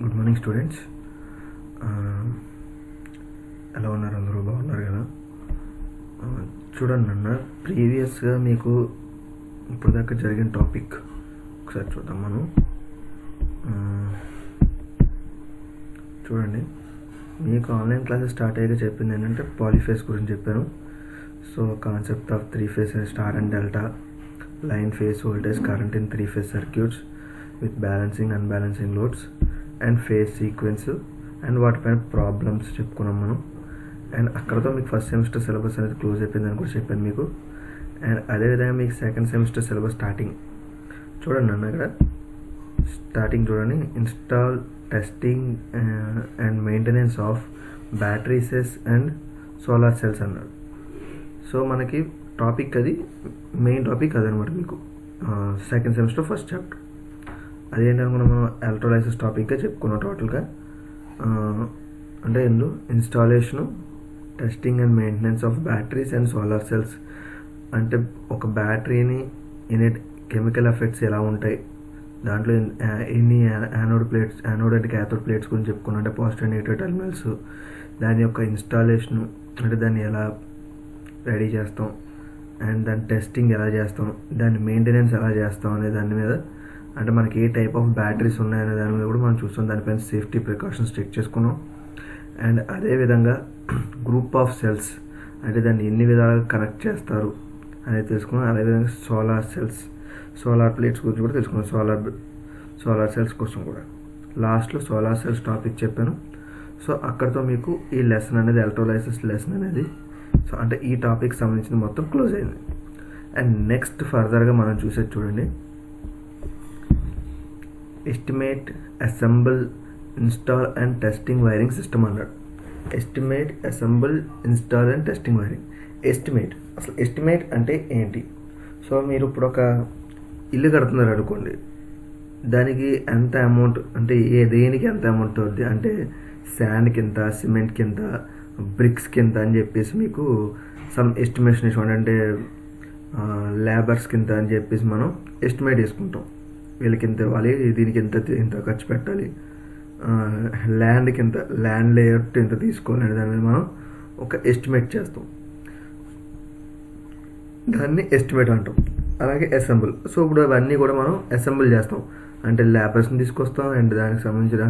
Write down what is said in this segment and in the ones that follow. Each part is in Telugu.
Good morning students. ఎలా ఉన్నారు? అందరూ బాగున్నారు కదా? చూడండి అన్న, ప్రీవియస్గా మీకు ఇప్పుడు దాకా జరిగిన టాపిక్ ఒకసారి చూద్దాం మనం. చూడండి, మీకు ఆన్లైన్ క్లాసెస్ స్టార్ట్ అయ్యాక చెప్పింది ఏంటంటే పాలీఫేస్ గురించి చెప్పాను. So concept of three phase star and delta, line phase voltage current in three phase circuits with balancing unbalancing loads and phase sequence and వాటిపైన ప్రాబ్లమ్స్ చెప్పుకున్నాం మనం. అండ్ అక్కడతో మీకు ఫస్ట్ సెమిస్టర్ సిలబస్ అనేది క్లోజ్ అయిపోయిందని కూడా చెప్పాను మీకు. అండ్ అదేవిధంగా మీకు సెకండ్ సెమిస్టర్ సిలబస్ స్టార్టింగ్ చూడండి అన్న. ఇక్కడ స్టార్టింగ్ చూడండి, install testing and maintenance of battery cells and solar cells అన్నాడు. సో మనకి టాపిక్ అది మెయిన్ టాపిక్ అదనమాట మీకు సెకండ్ సెమిస్టర్ ఫస్ట్ చాప్టర్. అదేంటనుకున్నా మనం ఎలక్ట్రోలైసిస్ టాపిక్గా చెప్పుకున్నాం టోటల్గా. అంటే ఇందులో installation, testing and maintenance of batteries and solar cells. అంటే ఒక బ్యాటరీని కెమికల్ ఎఫెక్ట్స్ ఎలా ఉంటాయి, దాంట్లో ఎన్ని యానోడ్ అండ్ క్యాథోడ్ ప్లేట్స్ గురించి చెప్పుకున్నాం. అంటే పాజిటివ్ అండ్ నెగిటివ్ టెర్మినల్స్, దాని యొక్క ఇన్స్టాలేషను, అంటే దాన్ని ఎలా రెడీ చేస్తాం, అండ్ దాని టెస్టింగ్ ఎలా చేస్తాం, దాని మెయింటెనెన్స్ ఎలా చేస్తాం అనే దాని మీద, అంటే మనకి ఏ టైప్ ఆఫ్ బ్యాటరీస్ ఉన్నాయనే దాని మీద కూడా మనం చూస్తాం. దానిపైన సేఫ్టీ ప్రికాషన్స్ చెక్ చేసుకున్నాం. అండ్ అదేవిధంగా గ్రూప్ ఆఫ్ సెల్స్, అంటే దాన్ని ఎన్ని విధాలుగా కనెక్ట్ చేస్తారు అనేది తెలుసుకున్నాం. అదేవిధంగా సోలార్ సెల్స్, సోలార్ ప్లేట్స్ గురించి కూడా తెలుసుకున్నాం. సోలార్ సెల్స్ కోసం కూడా లాస్ట్లో సోలార్ సెల్స్ టాపిక్ చెప్పాను. సో అక్కడితో మీకు ఈ లెసన్ అనేది, ఎలక్ట్రోలైసిస్ లెసన్ అనేది, సో అంటే ఈ టాపిక్ సంబంధించిన మొత్తం క్లోజ్ అయింది. అండ్ నెక్స్ట్ ఫర్దర్గా మనం చూసేది చూడండి, estimate, assemble, install and testing wiring system అన్నాడు. Estimate, assemble, install and testing wiring. Estimate, అసలు ఎస్టిమేట్ అంటే ఏంటి? సో మీరు ఇప్పుడు ఒక ఇల్లు కడుతున్నారు అనుకోండి, దానికి ఎంత అమౌంట్, అంటే దేనికి ఎంత అమౌంట్ అవుద్ది, అంటే శాండ్కి ఎంత, సిమెంట్కి ఎంత, బ్రిక్స్కి ఎంత అని చెప్పేసి మీకు సమ్ ఎస్టిమేషన్ ఇవ్వండి. అంటే లేబర్స్కి ఎంత అని చెప్పేసి మనం ఎస్టిమేట్ వేసుకుంటాం. వీళ్ళకి ఎంత ఇవ్వాలి, దీనికి ఎంత ఖర్చు పెట్టాలి, ల్యాండ్కి ఎంత, ల్యాండ్ లేఅవుట్ ఎంత తీసుకోవాలి అనే దాని మీద మనం ఒక ఎస్టిమేట్ చేస్తాం. దాన్ని ఎస్టిమేట్ అంటాం. అలాగే అసెంబుల్. సో ఇప్పుడు అవన్నీ కూడా మనం అసెంబుల్ చేస్తాం. అంటే లేబర్స్ని తీసుకొస్తాం, అండ్ దానికి సంబంధించిన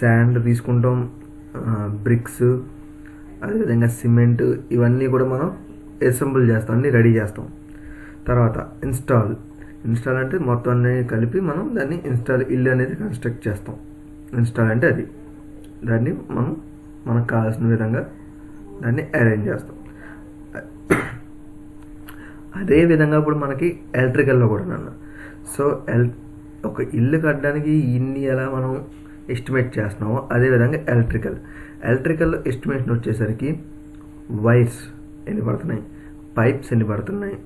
శాండ్ తీసుకుంటాం, బ్రిక్స్, అదేవిధంగా సిమెంట్, ఇవన్నీ కూడా మనం అసెంబుల్ చేస్తాం, అన్నీ రెడీ చేస్తాం. తర్వాత ఇన్స్టాల్ అంటే మొత్తం అన్నీ కలిపి మనం దాన్ని ఇల్లు అనేది కన్స్ట్రక్ట్ చేస్తాం. ఇన్స్టాల్ అంటే అది, దాన్ని మనం మనకు కావాల్సిన విధంగా దాన్ని అరేంజ్ చేస్తాం. అదేవిధంగా ఇప్పుడు మనకి ఎలక్ట్రికల్లో కూడా అన్న. సో ఒక ఇల్లు కట్టడానికి ఇన్ని ఎలా మనం ఎస్టిమేట్ చేస్తున్నామో, అదేవిధంగా ఎలక్ట్రికల్ ఎస్టిమేషన్ వచ్చేసరికి వైర్స్ ఎన్ని పడుతున్నాయి, పైప్స్ ఎన్ని పడుతున్నాయి,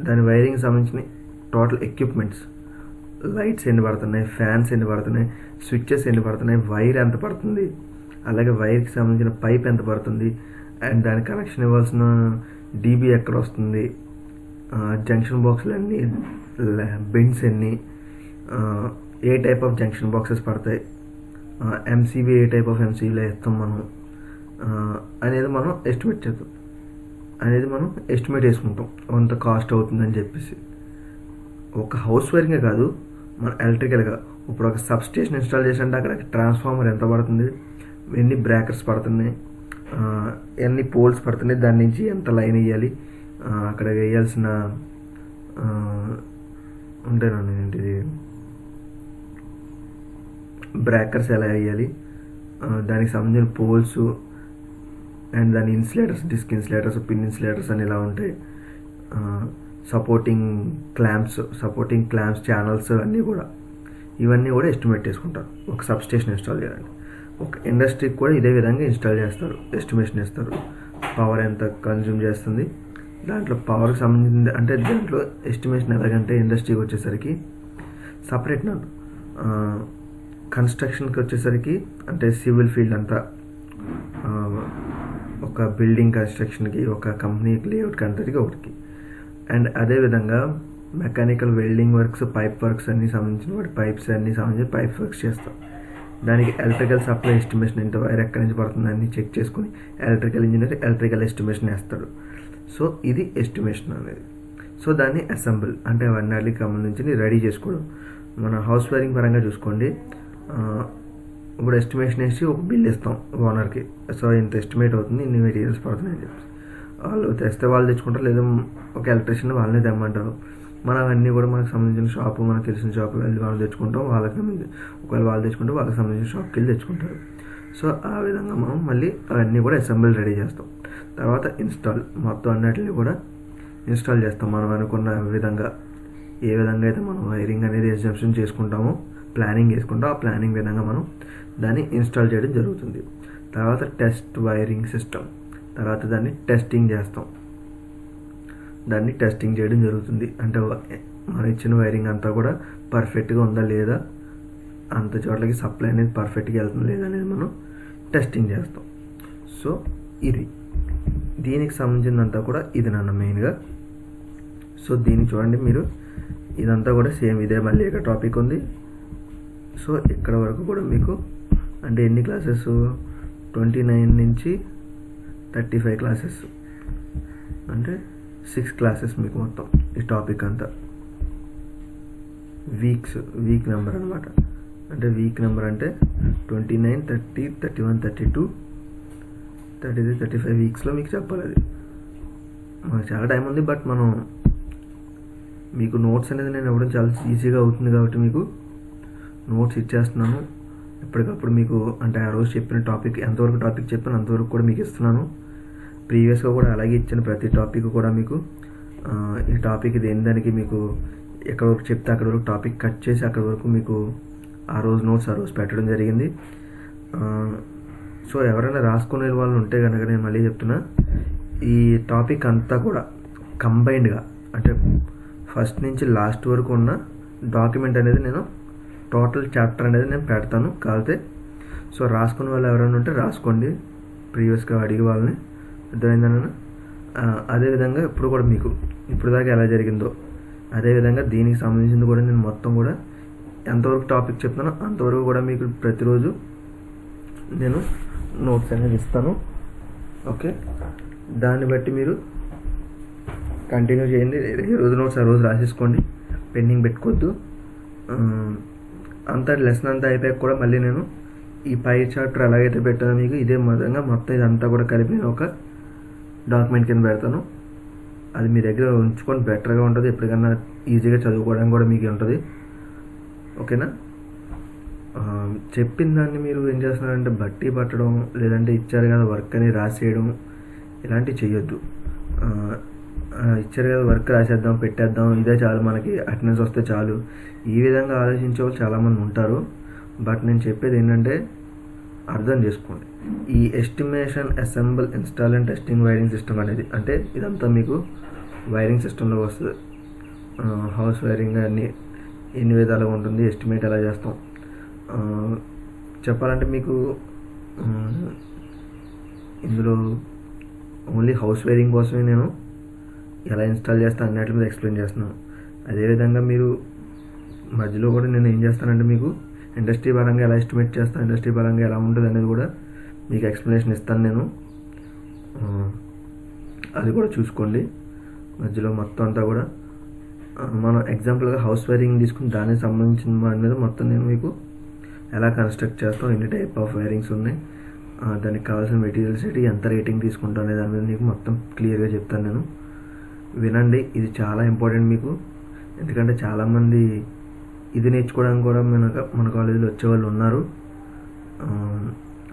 దాని వైరింగ్ సంబంధించిన టోటల్ ఎక్విప్మెంట్స్, లైట్స్ ఎన్ని పడుతున్నాయి, ఫ్యాన్స్ ఎన్ని పడుతున్నాయి, స్విచ్చెస్ ఎన్ని పడుతున్నాయి, వైర్ ఎంత పడుతుంది, అలాగే వైర్కి సంబంధించిన పైప్ ఎంత పడుతుంది, అండ్ దానికి కనెక్షన్ ఇవ్వాల్సిన డీబీ ఎక్కడ వస్తుంది, జంక్షన్ బాక్సులు ఎన్ని, బిన్స్ ఎన్ని, ఏ టైప్ ఆఫ్ జంక్షన్ బాక్సెస్ పడతాయి, ఎంసీబీ ఏ టైప్ ఆఫ్ ఎంసీబీలో వేస్తాం మనం అనేది మనం ఎస్టిమేట్ వేసుకుంటాం. అంత కాస్ట్ అవుతుందని చెప్పేసి. ఒక హౌస్ వైరింగే కాదు, మన ఎలక్ట్రికల్గా ఇప్పుడు ఒక సబ్ స్టేషన్ ఇన్స్టాల్ చేసినట్టు అక్కడ ట్రాన్స్ఫార్మర్ ఎంత పడుతుంది, ఎన్ని బ్రేకర్స్ పడుతున్నాయి, ఎన్ని పోల్స్ పడుతున్నాయి, దాని నుంచి ఎంత లైన్ వేయాలి, అక్కడ వేయాల్సిన ఉంటానండి ఏంటిది బ్రేకర్స్ ఎలా వేయాలి, దానికి సంబంధించిన పోల్స్, అండ్ దాని insulators, disc insulators, pin insulators అని ఇలా ఉంటాయి. సపోర్టింగ్ క్లాంప్స్, ఛానల్స్ ఇవన్నీ కూడా ఎస్టిమేట్ చేసుకుంటారు ఒక సబ్ స్టేషన్ ఇన్స్టాల్ చేయాలంటే. ఒక ఇండస్ట్రీకి కూడా ఇదే విధంగా ఇన్స్టాల్ చేస్తారు, ఎస్టిమేషన్ ఇస్తారు. పవర్ ఎంత కన్జ్యూమ్ చేస్తుంది, దాంట్లో పవర్కి సంబంధించింది. అంటే దాంట్లో ఎస్టిమేషన్ ఎలాగంటే ఇండస్ట్రీకి వచ్చేసరికి సపరేట్ నాకు, కన్స్ట్రక్షన్కి వచ్చేసరికి అంటే సివిల్ ఫీల్డ్ అంతా, ఒక బిల్డింగ్ కన్స్ట్రక్షన్కి, ఒక కంపెనీకి, లేఅవుట్కి అంతటికి ఒకటికి. అండ్ అదేవిధంగా mechanical welding works, pipe works అన్నీ సంబంధించిన వాటి పైప్స్ అన్నీ సంబంధించి పైప్ వర్క్స్ చేస్తాం. దానికి ఎలక్ట్రికల్ సప్లై ఎస్టిమేషన్, ఇంత వైర్ ఎక్కడి నుంచి పడుతుంది అన్ని చెక్ చేసుకుని ఎలక్ట్రికల్ ఇంజనీర్ ఎలక్ట్రికల్ ఎస్టిమేషన్ వేస్తాడు. సో ఇది ఎస్టిమేషన్ అనేది. సో దాన్ని అసెంబుల్ అంటే అవన్నీ సంబంధించి రెడీ చేసుకోవడం. మన హౌస్ వైరింగ్ పరంగా చూసుకోండి, ఇప్పుడు ఎస్టిమేషన్ వేసి ఒక బిల్ ఇస్తాం ఓనర్కి. సో ఇంత ఎస్టిమేట్ అవుతుంది, ఇన్ని మెటీరియల్స్ పడుతున్నాయి అని చెప్పి వాళ్ళు తెస్తే వాళ్ళు తెచ్చుకుంటారు, లేదా ఒక ఎలక్ట్రీషియన్ వాళ్ళనే తెమ్మంటారు. మనం అవన్నీ కూడా మనకు సంబంధించిన షాపు, మనకు తెలిసిన షాపు వెళ్ళి వాళ్ళు తెచ్చుకుంటాం. వాళ్ళకి సంబంధించి ఒకవేళ వాళ్ళు తెచ్చుకుంటే వాళ్ళకి సంబంధించిన షాప్కి వెళ్ళి తెచ్చుకుంటారు. సో ఆ విధంగా మనం మళ్ళీ అవన్నీ కూడా అసెంబుల్ రెడీ చేస్తాం. తర్వాత ఇన్స్టాల్, మొత్తం అన్నిటిని కూడా ఇన్స్టాల్ చేస్తాం. మనం అనుకున్న విధంగా ఏ విధంగా అయితే మనం వైరింగ్ అనేది ఎగ్జామ్షన్ చేసుకుంటామో, ప్లానింగ్ వేసుకుంటాం, ఆ ప్లానింగ్ విధంగా మనం దాన్ని ఇన్స్టాల్ చేయడం జరుగుతుంది. తర్వాత టెస్ట్ వైరింగ్ సిస్టమ్, తర్వాత దాన్ని టెస్టింగ్ చేస్తాం. దాన్ని టెస్టింగ్ చేయడం జరుగుతుంది. అంటే మనం ఇచ్చిన వైరింగ్ అంతా కూడా పర్ఫెక్ట్గా ఉందా లేదా, అంత చోట్లకి సప్లై అనేది పర్ఫెక్ట్గా వెళ్తుందా లేదా అనేది మనం టెస్టింగ్ చేస్తాం. సో ఇది దీనికి సంబంధించినంతా కూడా ఇది నాన్న మెయిన్గా. సో దీన్ని చూడండి మీరు, ఇదంతా కూడా సేమ్ ఇదే, మళ్ళీ ఇక్కడ టాపిక్ ఉంది. సో ఇక్కడ వరకు కూడా మీకు అంటే ఎన్ని క్లాసెస్, 29 నుంచి 35 క్లాసెస్, అంటే 6 క్లాసెస్ మీకు మొత్తం ఈ టాపిక్ అంతా. వీక్ నెంబర్ అనమాట. అంటే వీక్ నెంబర్ అంటే 29, 30, 31, 32, 33, 35 వీక్స్లో మీకు చెప్పాలి. అది మనకు చాలా టైం ఉంది, బట్ మనం మీకు నోట్స్ అనేది నేను ఇవ్వడం చాలా ఈజీగా అవుతుంది కాబట్టి మీకు నోట్స్ ఇచ్చేస్తున్నాను ఎప్పటికప్పుడు. మీకు అంటే ఆ రోజు చెప్పిన టాపిక్ ఎంతవరకు టాపిక్ చెప్పాను అంతవరకు కూడా మీకు ఇస్తున్నాను. ప్రీవియస్గా కూడా అలాగే ఇచ్చిన ప్రతి టాపిక్ కూడా మీకు ఈ టాపిక్ దేనికి మీకు ఎక్కడ వరకు చెప్తే అక్కడ వరకు టాపిక్ కట్ చేసి అక్కడ వరకు మీకు ఆ రోజు నోట్స్ ఆ రోజు పెట్టడం జరిగింది. సో ఎవరైనా రాసుకునే వాళ్ళు ఉంటే కనుక నేను మళ్ళీ చెప్తున్నా, ఈ టాపిక్ అంతా కూడా కంబైన్డ్గా అంటే ఫస్ట్ నుంచి లాస్ట్ వరకు ఉన్న డాక్యుమెంట్ అనేది నేను టోటల్ చాప్టర్ అనేది నేను పెడతాను కాకపోతే. సో రాసుకునే వాళ్ళు ఎవరైనా ఉంటే రాసుకోండి, ప్రీవియస్గా అడిగే వాళ్ళని. అర్థమైందన్న. అదేవిధంగా ఇప్పుడు కూడా మీకు ఇప్పుడు దాకా ఎలా జరిగిందో అదేవిధంగా దీనికి సంబంధించింది కూడా నేను మొత్తం కూడా ఎంతవరకు టాపిక్ చెప్తానో అంతవరకు కూడా మీకు ప్రతిరోజు నేను నోట్స్ అనేది ఇస్తాను. ఓకే, దాన్ని బట్టి మీరు కంటిన్యూ చేయండి. ఏ రోజు నోట్స్ ఆ రోజు రాసేసుకోండి, పెండింగ్ పెట్టుకోవద్దు. అంతా లెసన్ అంతా అయిపోయాక కూడా మళ్ళీ నేను ఈ పై చాప్టర్ ఎలాగైతే పెట్టానో మీకు ఇదే విధంగా మొత్తం ఇదంతా కూడా కలిపి నేను ఒక డాక్యుమెంట్ కింద పెడతాను. అది మీ దగ్గర ఉంచుకొని బెటర్గా ఉంటుంది, ఎప్పటికన్నా ఈజీగా చదువుకోవడానికి కూడా మీకు ఉంటుంది. ఓకేనా. చెప్పిన దాన్ని మీరు ఏం చేస్తున్నారంటే బట్టి పట్టడం, లేదంటే ఇచ్చారు కదా వర్క్ అని రాసేయడం, ఇలాంటివి చేయొద్దు. ఇచ్చారు కదా వర్క్ రాసేద్దాం పెట్టేద్దాం, ఇదే చాలు మనకి అటెండెన్స్ వస్తే చాలు, ఈ విధంగా ఆలోచించే వాళ్ళు చాలామంది ఉంటారు. బట్ నేను చెప్పేది ఏంటంటే అర్థం చేసుకోండి. ఈ estimation, assemble, install and testing wiring system అనేది అంటే ఇదంతా మీకు వైరింగ్ సిస్టంలో వస్తుంది. హౌస్ వైరింగ్ అన్ని ఎన్ని విధాలుగా ఉంటుంది, ఎస్టిమేట్ ఎలా చేస్తాం చెప్పాలంటే మీకు ఇందులో ఓన్లీ హౌస్ వైరింగ్ కోసమే నేను ఎలా ఇన్స్టాల్ చేస్తాను అన్నిటి మీద ఎక్స్ప్లెయిన్ చేస్తున్నాను. అదేవిధంగా మీరు మధ్యలో కూడా నేను ఏం చేస్తానంటే మీకు ఇండస్ట్రీ పరంగా ఎలా ఎస్టిమేట్ చేస్తాను, ఇండస్ట్రీ పరంగా ఎలా ఉంటుంది అనేది కూడా మీకు ఎక్స్ప్లెనేషన్ ఇస్తాను నేను. అది కూడా చూసుకోండి. మధ్యలో మొత్తం అంతా కూడా మనం ఎగ్జాంపుల్గా హౌస్ వైరింగ్ తీసుకుని దానికి సంబంధించిన దాని మీద మొత్తం నేను మీకు ఎలా కన్స్ట్రక్ట్ చేస్తాం, ఎన్ని టైప్ ఆఫ్ వైరింగ్స్ ఉన్నాయి, దానికి కావాల్సిన మెటీరియల్స్ ఏంటి, ఎంత రేటింగ్ తీసుకుంటాం అనే దాని మీద మీకు మొత్తం క్లియర్గా చెప్తాను నేను. వినండి, ఇది చాలా ఇంపార్టెంట్ మీకు. ఎందుకంటే చాలామంది ఇది నేర్చుకోవడానికి కూడా మన కాలేజీలో వచ్చేవాళ్ళు ఉన్నారు.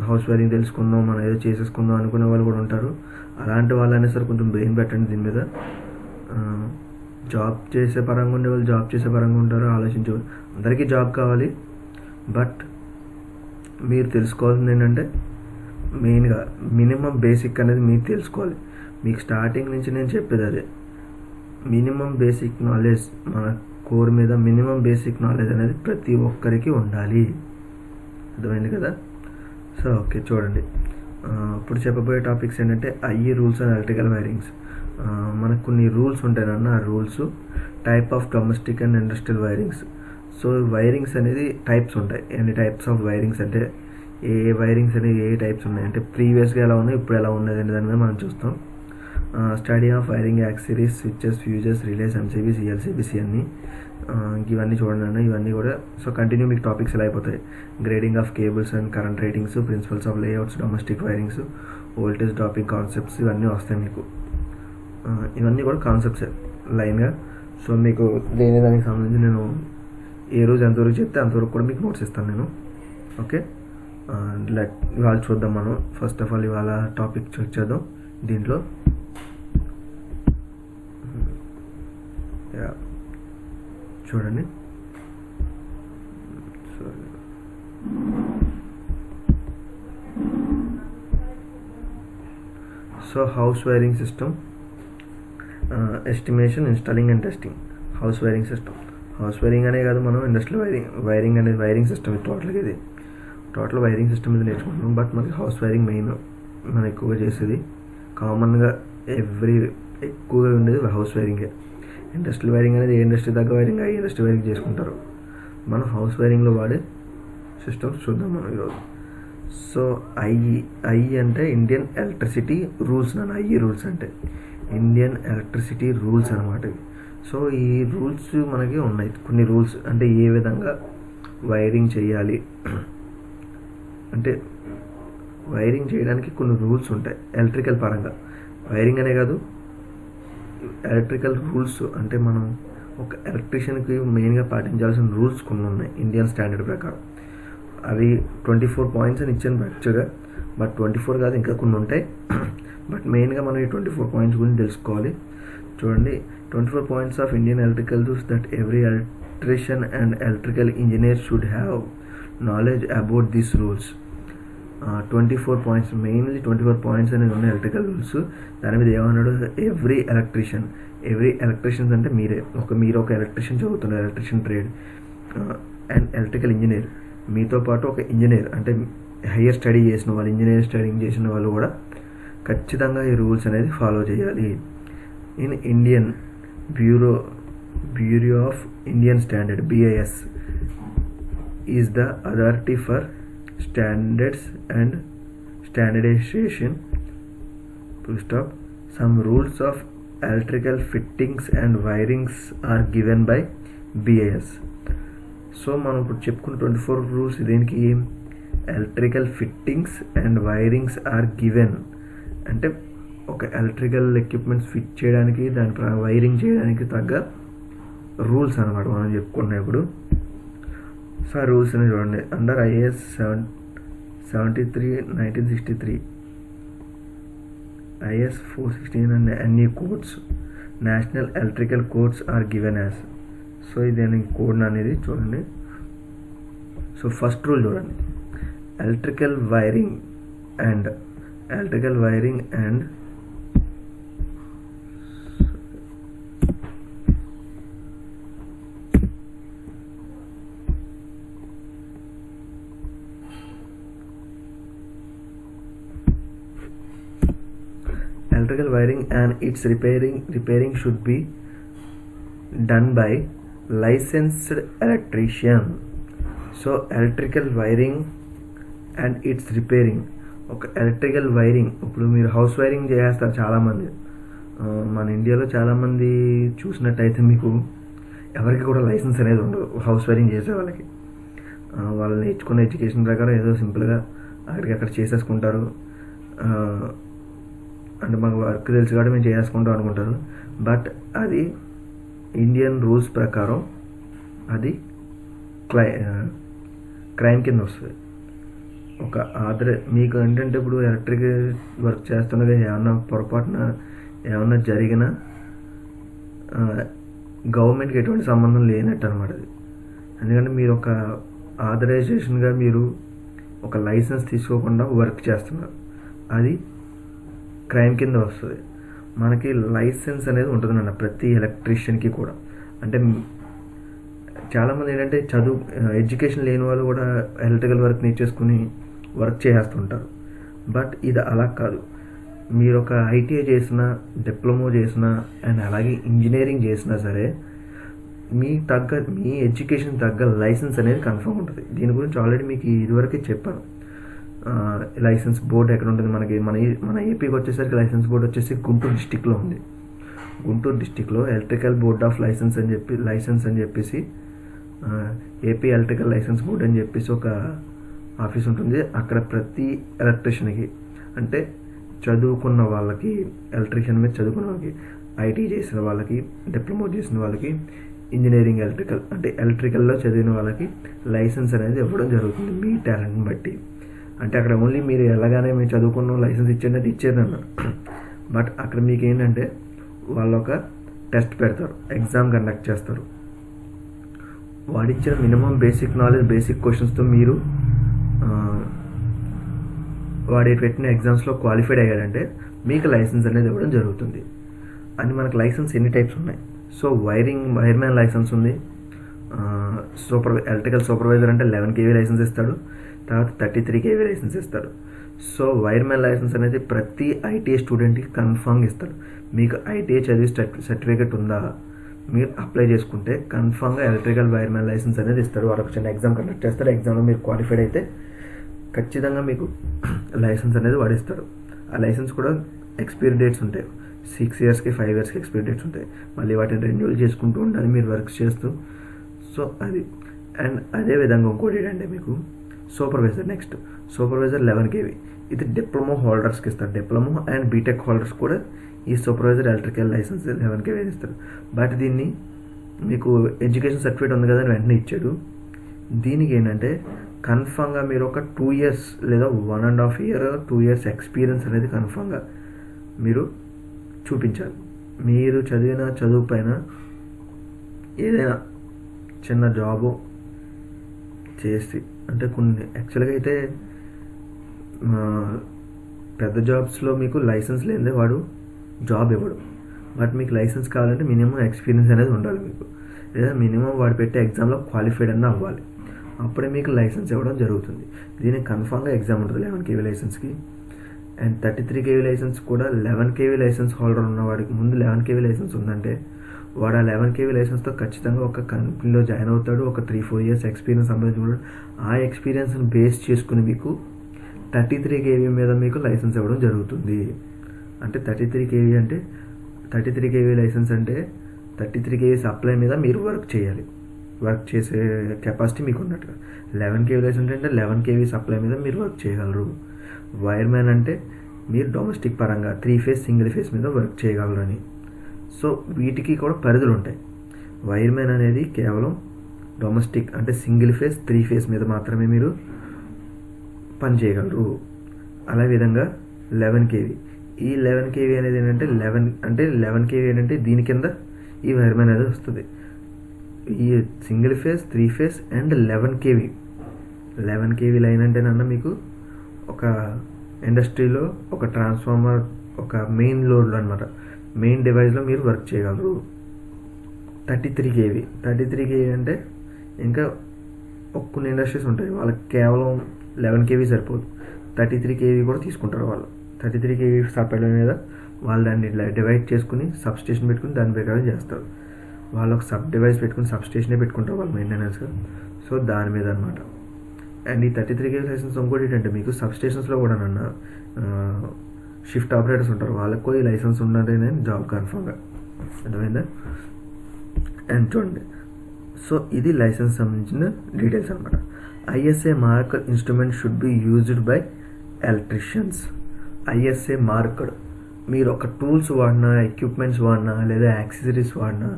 హౌస్ వైరింగ్ తెలుసుకుందాం, మనం ఏదో చేసేసుకుందాం అనుకునే వాళ్ళు కూడా ఉంటారు. అలాంటి వాళ్ళైనా సరే కొంచెం బ్రెయిన్ పెట్టండి దీని మీద. జాబ్ చేసే పరంగా ఉండే వాళ్ళు జాబ్ చేసే పరంగా ఉంటారు, ఆలోచించేవాళ్ళు. అందరికీ జాబ్ కావాలి, బట్ మీరు తెలుసుకోవాల్సింది ఏంటంటే మెయిన్గా మినిమం బేసిక్ అనేది మీరు తెలుసుకోవాలి. మీకు స్టార్టింగ్ నుంచి నేను చెప్పేది అదే, మినిమం బేసిక్ నాలెడ్జ్, మన కోర్ మీద మినిమం బేసిక్ నాలెడ్జ్ అనేది ప్రతి ఒక్కరికి ఉండాలి. అర్థమైంది కదా. సో ఓకే, చూడండి ఇప్పుడు చెప్పబోయే టాపిక్స్ ఏంటంటే IE rules and electrical wirings. మనకు కొన్ని రూల్స్ ఉంటాయన్న, ఆ rules type of domestic and industrial wirings. So wirings అనేది టైప్స్ ఉంటాయి. ఎన్ని టైప్స్ ఆఫ్ వైరింగ్స్ అంటే ఏ వైరింగ్స్ అనేవి ఏ టైప్స్ ఉన్నాయి అంటే ప్రీవియస్గా ఎలా ఉన్నాయి, ఇప్పుడు ఎలా ఉన్నది అనే దాని మీద మనం చూస్తాం. Study of wiring accessories, switches, fuses, relays, MCBs, ELCBs అన్నీ ఇవన్నీ చూడండి. ఇవన్నీ కూడా సో కంటిన్యూ మీకు టాపిక్స్ ఎలా అయిపోతాయి. Grading of cables and current ratings, principles of layouts, domestic wirings, voltage dropping concepts ఇవన్నీ వస్తాయి మీకు. ఇవన్నీ కూడా కాన్సెప్ట్సే లైన్గా. సో మీకు దానికి సంబంధించి నేను ఏ రోజు ఎంతవరకు చెప్తే అంతవరకు కూడా మీకు నోట్స్ ఇస్తాను నేను. ఓకే, ఇవాళ చూద్దాం మనం. ఫస్ట్ ఆఫ్ ఆల్ ఇవాళ టాపిక్ చెక్ చేద్దాం. దీంట్లో చూడండి. So house wiring system estimation, installing and testing. House wiring system, house wiring అనే కాదు, మనం ఇండస్ట్రియల్ వైరింగ్ అనేది వైరింగ్ సిస్టమ్. ఇది టోటల్ వైరింగ్ సిస్టమ్ ఇది నేర్చుకుంటున్నాం. బట్ మనకి హౌస్ వైరింగ్ మెయిన్ మనం ఎక్కువగా చేసేది. కామన్గా ఎక్కువగా ఉండేది హౌస్ వైరింగే. ఇండస్ట్రియల్ వైరింగ్ అనేది ఏ ఇండస్ట్రీ దగ్గర వైరింగ్ అయ్యి ఇండస్ట్రీ వైరింగ్ చేసుకుంటారు. మనం హౌస్ వైరింగ్లో వాడే సిస్టమ్స్ చూద్దాం మనం ఈరోజు. సో ఐ అంటే Indian electricity rules. I rules అంటే ఇండియన్ ఎలక్ట్రిసిటీ రూల్స్ అనమాట. సో ఈ రూల్స్ మనకి ఉన్నాయి కొన్ని రూల్స్. అంటే ఏ విధంగా వైరింగ్ చేయాలి అంటే వైరింగ్ చేయడానికి కొన్ని రూల్స్ ఉంటాయి ఎలక్ట్రికల్ పరంగా. వైరింగ్ అనే కాదు, ఎలక్ట్రికల్ రూల్స్ అంటే మనం ఒక ఎలక్ట్రీషియన్కి మెయిన్గా పాటించాల్సిన రూల్స్ కొన్ని ఉన్నాయి ఇండియన్ స్టాండర్డ్ ప్రకారం. అవి 24 పాయింట్స్ అని ఇచ్చాను యాక్చువల్గా, బట్ 24 కాదు, ఇంకా కొన్ని ఉంటాయి. బట్ మెయిన్గా మనం ఈ 24 పాయింట్స్ గురించి తెలుసుకోవాలి. చూడండి, 24 points of Indian electrical rules that every electrician and electrical engineer should have knowledge about these rules. 24 points, mainly 24 points అనేవి ఉన్నాయి ఎలక్ట్రికల్ రూల్స్. దాని మీద ఏమన్నాడు, ఎవ్రీ ఎలక్ట్రీషియన్స్ అంటే మీరు ఒక ఎలక్ట్రీషియన్ చదువుతున్నారు, electrician trade, and electrical engineer మీతో పాటు ఒక ఇంజనీర్ అంటే హయ్యర్ స్టడీ చేసిన వాళ్ళు, ఇంజనీరింగ్ స్టడీయింగ్ చేసిన వాళ్ళు కూడా ఖచ్చితంగా ఈ రూల్స్ అనేది ఫాలో చేయాలి. In Indian bureau of Indian standard BIS is the authority for standards and standardization. Full stop. Some rules of electrical fittings and wirings are given by BIS. So మనం ఇప్పుడు చెప్పుకున్న 24 రూల్స్ దేనికి, electrical fittings and wirings are given అంటే ఒక ఎలక్ట్రికల్ ఎక్విప్మెంట్స్ ఫిట్ చేయడానికి, దాని వైరింగ్ చేయడానికి తగ్గ రూల్స్ అనమాట మనం చెప్పుకున్నాం ఇప్పుడు. సో ఆ రూల్స్ అని చూడండి. Under IS 73/1963, IS 416 and any codes, national electrical codes are given as. So ఇది కోడ్ అనేది చూడండి. సో ఫస్ట్ రూల్ చూడండి, electrical wiring and electrical wiring and its repairing should be done by licensed electrician. So electrical wiring and it's repairing, ఒక ఎలక్ట్రికల్ వైరింగ్ ఇప్పుడు మీరు హౌస్ వైరింగ్ చేస్తారు చాలామంది. మన ఇండియాలో చాలామంది చూసినట్టయితే మీకు ఎవరికి కూడా లైసెన్స్ అనేది ఉండదు హౌస్ వైరింగ్ చేసే వాళ్ళకి. వాళ్ళు నేర్చుకున్న ఎడ్యుకేషన్ ప్రకారం ఏదో సింపుల్గా అక్కడికి చేసేసుకుంటారు. అంటే మాకు వర్క్ తెలుసు కాబట్టి మేము చేసుకుంటాం అనుకుంటారు. బట్ అది ఇండియన్ రూల్స్ ప్రకారం అది క్రైమ్ కింద వస్తుంది. ఒక మీకు ఏంటంటే ఇప్పుడు ఎలక్ట్రిక్ వర్క్ చేస్తుండగా ఏమన్నా పొరపాటున ఏమన్నా జరిగినా గవర్నమెంట్కి ఎటువంటి సంబంధం లేనట్టు అనమాట అది. ఎందుకంటే మీరు ఒక ఆథరైజేషన్గా మీరు ఒక లైసెన్స్ తీసుకోకుండా వర్క్ చేస్తున్నారు, అది క్రైమ్ కింద వస్తుంది. మనకి లైసెన్స్ అనేది ఉంటుందన్న ప్రతి ఎలక్ట్రీషియన్కి కూడా. అంటే చాలామంది ఏంటంటే ఎడ్యుకేషన్ లేని వాళ్ళు కూడా ఎలక్ట్రికల్ వర్క్ నేర్చేసుకుని వర్క్ చేస్తుంటారు. బట్ ఇది అలా కాదు. మీరు ఒక ITI చేసినా, డిప్లొమా చేసినా, అండ్ అలాగే ఇంజనీరింగ్ చేసినా సరే మీ ఎడ్యుకేషన్ తగ్గ లైసెన్స్ అనేది కన్ఫర్మ్ ఉంటుంది. దీని గురించి ఆల్రెడీ మీకు ఇదివరకే చెప్పాను. లైసెన్స్ బోర్డు ఎక్కడ ఉంటుంది మనకి, మన ఏపీకి వచ్చేసరికి లైసెన్స్ బోర్డు వచ్చేసి గుంటూరు డిస్టిక్లో ఉంది. గుంటూరు డిస్టిక్లో ఎలక్ట్రికల్ బోర్డ్ ఆఫ్ లైసెన్స్ అని చెప్పేసి ఏపీ ఎలక్ట్రికల్ లైసెన్స్ బోర్డ్ అని చెప్పేసి ఒక ఆఫీస్ ఉంటుంది. అక్కడ ప్రతి ఎలక్ట్రీషియన్కి, అంటే చదువుకున్న వాళ్ళకి, ఎలక్ట్రీషియన్ మీద చదువుకున్న వాళ్ళకి, ఐటీ చేసిన వాళ్ళకి, డిప్లొమా చేసిన వాళ్ళకి, ఇంజనీరింగ్ ఎలక్ట్రికల్ అంటే ఎలక్ట్రికల్లో చదివిన వాళ్ళకి లైసెన్స్ అనేది ఇవ్వడం జరుగుతుంది మీ టాలెంట్ని బట్టి. అంటే అక్కడ ఓన్లీ మీరు ఎలాగానే మీరు చదువుకున్న లైసెన్స్ ఇచ్చేదన్న, బట్ అక్కడ మీకు ఏంటంటే వాళ్ళు ఒక టెస్ట్ పెడతారు, ఎగ్జామ్ కండక్ట్ చేస్తారు. వాడిచ్చిన మినిమం బేసిక్ నాలెడ్జ్, బేసిక్ క్వశ్చన్స్తో మీరు వాడి పెట్టిన ఎగ్జామ్స్లో క్వాలిఫైడ్ అయ్యాడంటే మీకు లైసెన్స్ అనేది ఇవ్వడం జరుగుతుంది. అని మనకు లైసెన్స్ ఎన్ని టైప్స్ ఉన్నాయి. సో వైర్మ్యాన్ లైసెన్స్ ఉంది. ఎలక్ట్రికల్ సూపర్వైజర్ అంటే 11 kV లైసెన్స్ ఇస్తాడు. తర్వాత 33 kV లైసెన్స్ ఇస్తాడు. సో వైర్మ్యాన్ లైసెన్స్ అనేది ప్రతి ఐటీఐ స్టూడెంట్కి కన్ఫామ్గా ఇస్తాడు. మీకు ఐటీఐ చదివి సర్టిఫికేట్ ఉందా, మీరు అప్లై చేసుకుంటే కన్ఫామ్గా ఎలక్ట్రికల్ వైర్మ్యాన్ లైసెన్స్ అనేది ఇస్తాడు. వాడు ఒక చిన్న ఎగ్జామ్ కండక్ట్ చేస్తారు. ఎగ్జామ్లో మీరు క్వాలిఫైడ్ అయితే ఖచ్చితంగా మీకు లైసెన్స్ అనేది వాడిస్తాడు. ఆ లైసెన్స్ కూడా ఎక్స్పైరీ డేట్స్ ఉంటాయి. 6 yearsకి 5 yearsకి ఎక్స్పైరీ డేట్స్ ఉంటాయి. మళ్ళీ వాటిని రెన్యూల్ చేసుకుంటూ ఉండాలి మీరు వర్క్ చేస్తూ. సో అది. అండ్ అదేవిధంగా ఇంకోటి ఏంటంటే మీకు సూపర్వైజర్. Next supervisor 11 kV. ఇది డిప్లొమా హోల్డర్స్కి ఇస్తారు. డిప్లొమా అండ్ బీటెక్ హోల్డర్స్ కూడా ఈ సూపర్వైజర్ ఎలక్ట్రికల్ లైసెన్స్ 11 kV ఇస్తారు. బట్ దీన్ని మీకు ఎడ్యుకేషన్ సర్టిఫికేట్ ఉంది కదా అని వెంటనే ఇచ్చాడు. దీనికి ఏంటంటే కన్ఫామ్గా మీరు ఒక 2 years లేదా 1.5 year 2 years ఎక్స్పీరియన్స్ అనేది కన్ఫామ్గా మీరు చూపించాలి. మీరు చదివిన చదువు పైన ఏదైనా చిన్న జాబు చేసి, అంటే కొన్ని యాక్చువల్గా అయితే పెద్ద జాబ్స్లో మీకు లైసెన్స్ లేదే వాడు జాబ్ ఇవ్వడు. బట్ మీకు లైసెన్స్ కావాలంటే మినిమం ఎక్స్పీరియన్స్ అనేది ఉండాలి మీకు, లేదా మినిమం వాడు పెట్టే ఎగ్జామ్లో క్వాలిఫైడ్ అన్న అవ్వాలి. అప్పుడే మీకు లైసెన్స్ ఇవ్వడం జరుగుతుంది. దీనికి కన్ఫామ్గా ఎగ్జామ్ ఉంటుంది 11 kV లైసెన్స్కి. అండ్ 33 kV లైసెన్స్ కూడా 11 kV లైసెన్స్ హోల్డర్ ఉన్నవాడికి ముందు 11 kV లైసెన్స్ ఉందంటే వాడు ఆ 11 kV లైసెన్స్తో ఖచ్చితంగా ఒక కంపెనీలో జాయిన్ అవుతాడు. ఒక 3-4 years ఎక్స్పీరియన్స్ సంపాదించుకుంటాడు. ఆ ఎక్స్పీరియన్స్ని బేస్ చేసుకుని మీకు 33 kV మీద మీకు లైసెన్స్ ఇవ్వడం జరుగుతుంది. అంటే 33 kV అంటే 33 kV లైసెన్స్ అంటే 33 kV సప్లై మీద మీరు వర్క్ చేయాలి. వర్క్ చేసే కెపాసిటీ మీకు ఉన్నట్టుగా. 11 kV లైసెన్స్ అంటే 11 kV సప్లై మీద మీరు వర్క్ చేయగలరు. వైర్మ్యాన్ అంటే మీరు డొమెస్టిక్ పరంగా 3 phase సింగిల్ ఫేస్ మీద వర్క్ చేయగలరని. సో వీటికి కూడా పరిధులు ఉంటాయి. వైర్మ్యాన్ అనేది కేవలం డొమెస్టిక్ అంటే సింగిల్ ఫేస్ 3 phase మీద మాత్రమే మీరు పని చేయగలరు. అలా విధంగా 11 kV. ఈ 11 kV అనేది ఏంటంటే 11 kV ఏంటంటే దీని కింద ఈ వైర్మ్యాన్ అనేది వస్తుంది. ఈ single phase 3 phase and 11 kV. 11 kV line అంటేనన్నా మీకు ఒక ఇండస్ట్రీలో ఒక ట్రాన్స్ఫార్మర్, ఒక మెయిన్ లోడ్లో అనమాట, మెయిన్ డివైస్లో మీరు వర్క్ చేయగలరు. 33 kV అంటే ఇంకా కొన్ని ఇండస్ట్రీస్ ఉంటాయి, వాళ్ళకి కేవలం 11 kV సరిపోదు, 33 kV కూడా తీసుకుంటారు వాళ్ళు. 33 kV సప్లై మీద వాళ్ళు దాన్ని డివైడ్ చేసుకుని సబ్ స్టేషన్ పెట్టుకుని దాని ప్రకారం చేస్తారు. వాళ్ళు ఒక సబ్ డివైస్ పెట్టుకుని సబ్ స్టేషనే పెట్టుకుంటారు వాళ్ళు మెయింటెనెన్స్గా. సో దాని మీద అనమాట. అండ్ ఈ 33 kV లైసెన్స్ ఇంకోటి ఏంటంటే మీకు సబ్ స్టేషన్స్లో కూడా షిఫ్ట్ ఆపరేటర్స్ ఉంటారు, వాళ్ళకి కూడా ఈ లైసెన్స్ ఉన్నదే జాబ్ కన్ఫర్మ్గా. అర్థమైందా? అండ్ చూడండి, సో ఇది లైసెన్స్ సంబంధించిన డీటెయిల్స్ అనమాట. ISA marker instrument should be used by electricians. ISA marker మీరు ఒక టూల్స్ వాడినా, ఎక్విప్మెంట్స్ వాడినా, లేదా యాక్సెసరీస్ వాడినా,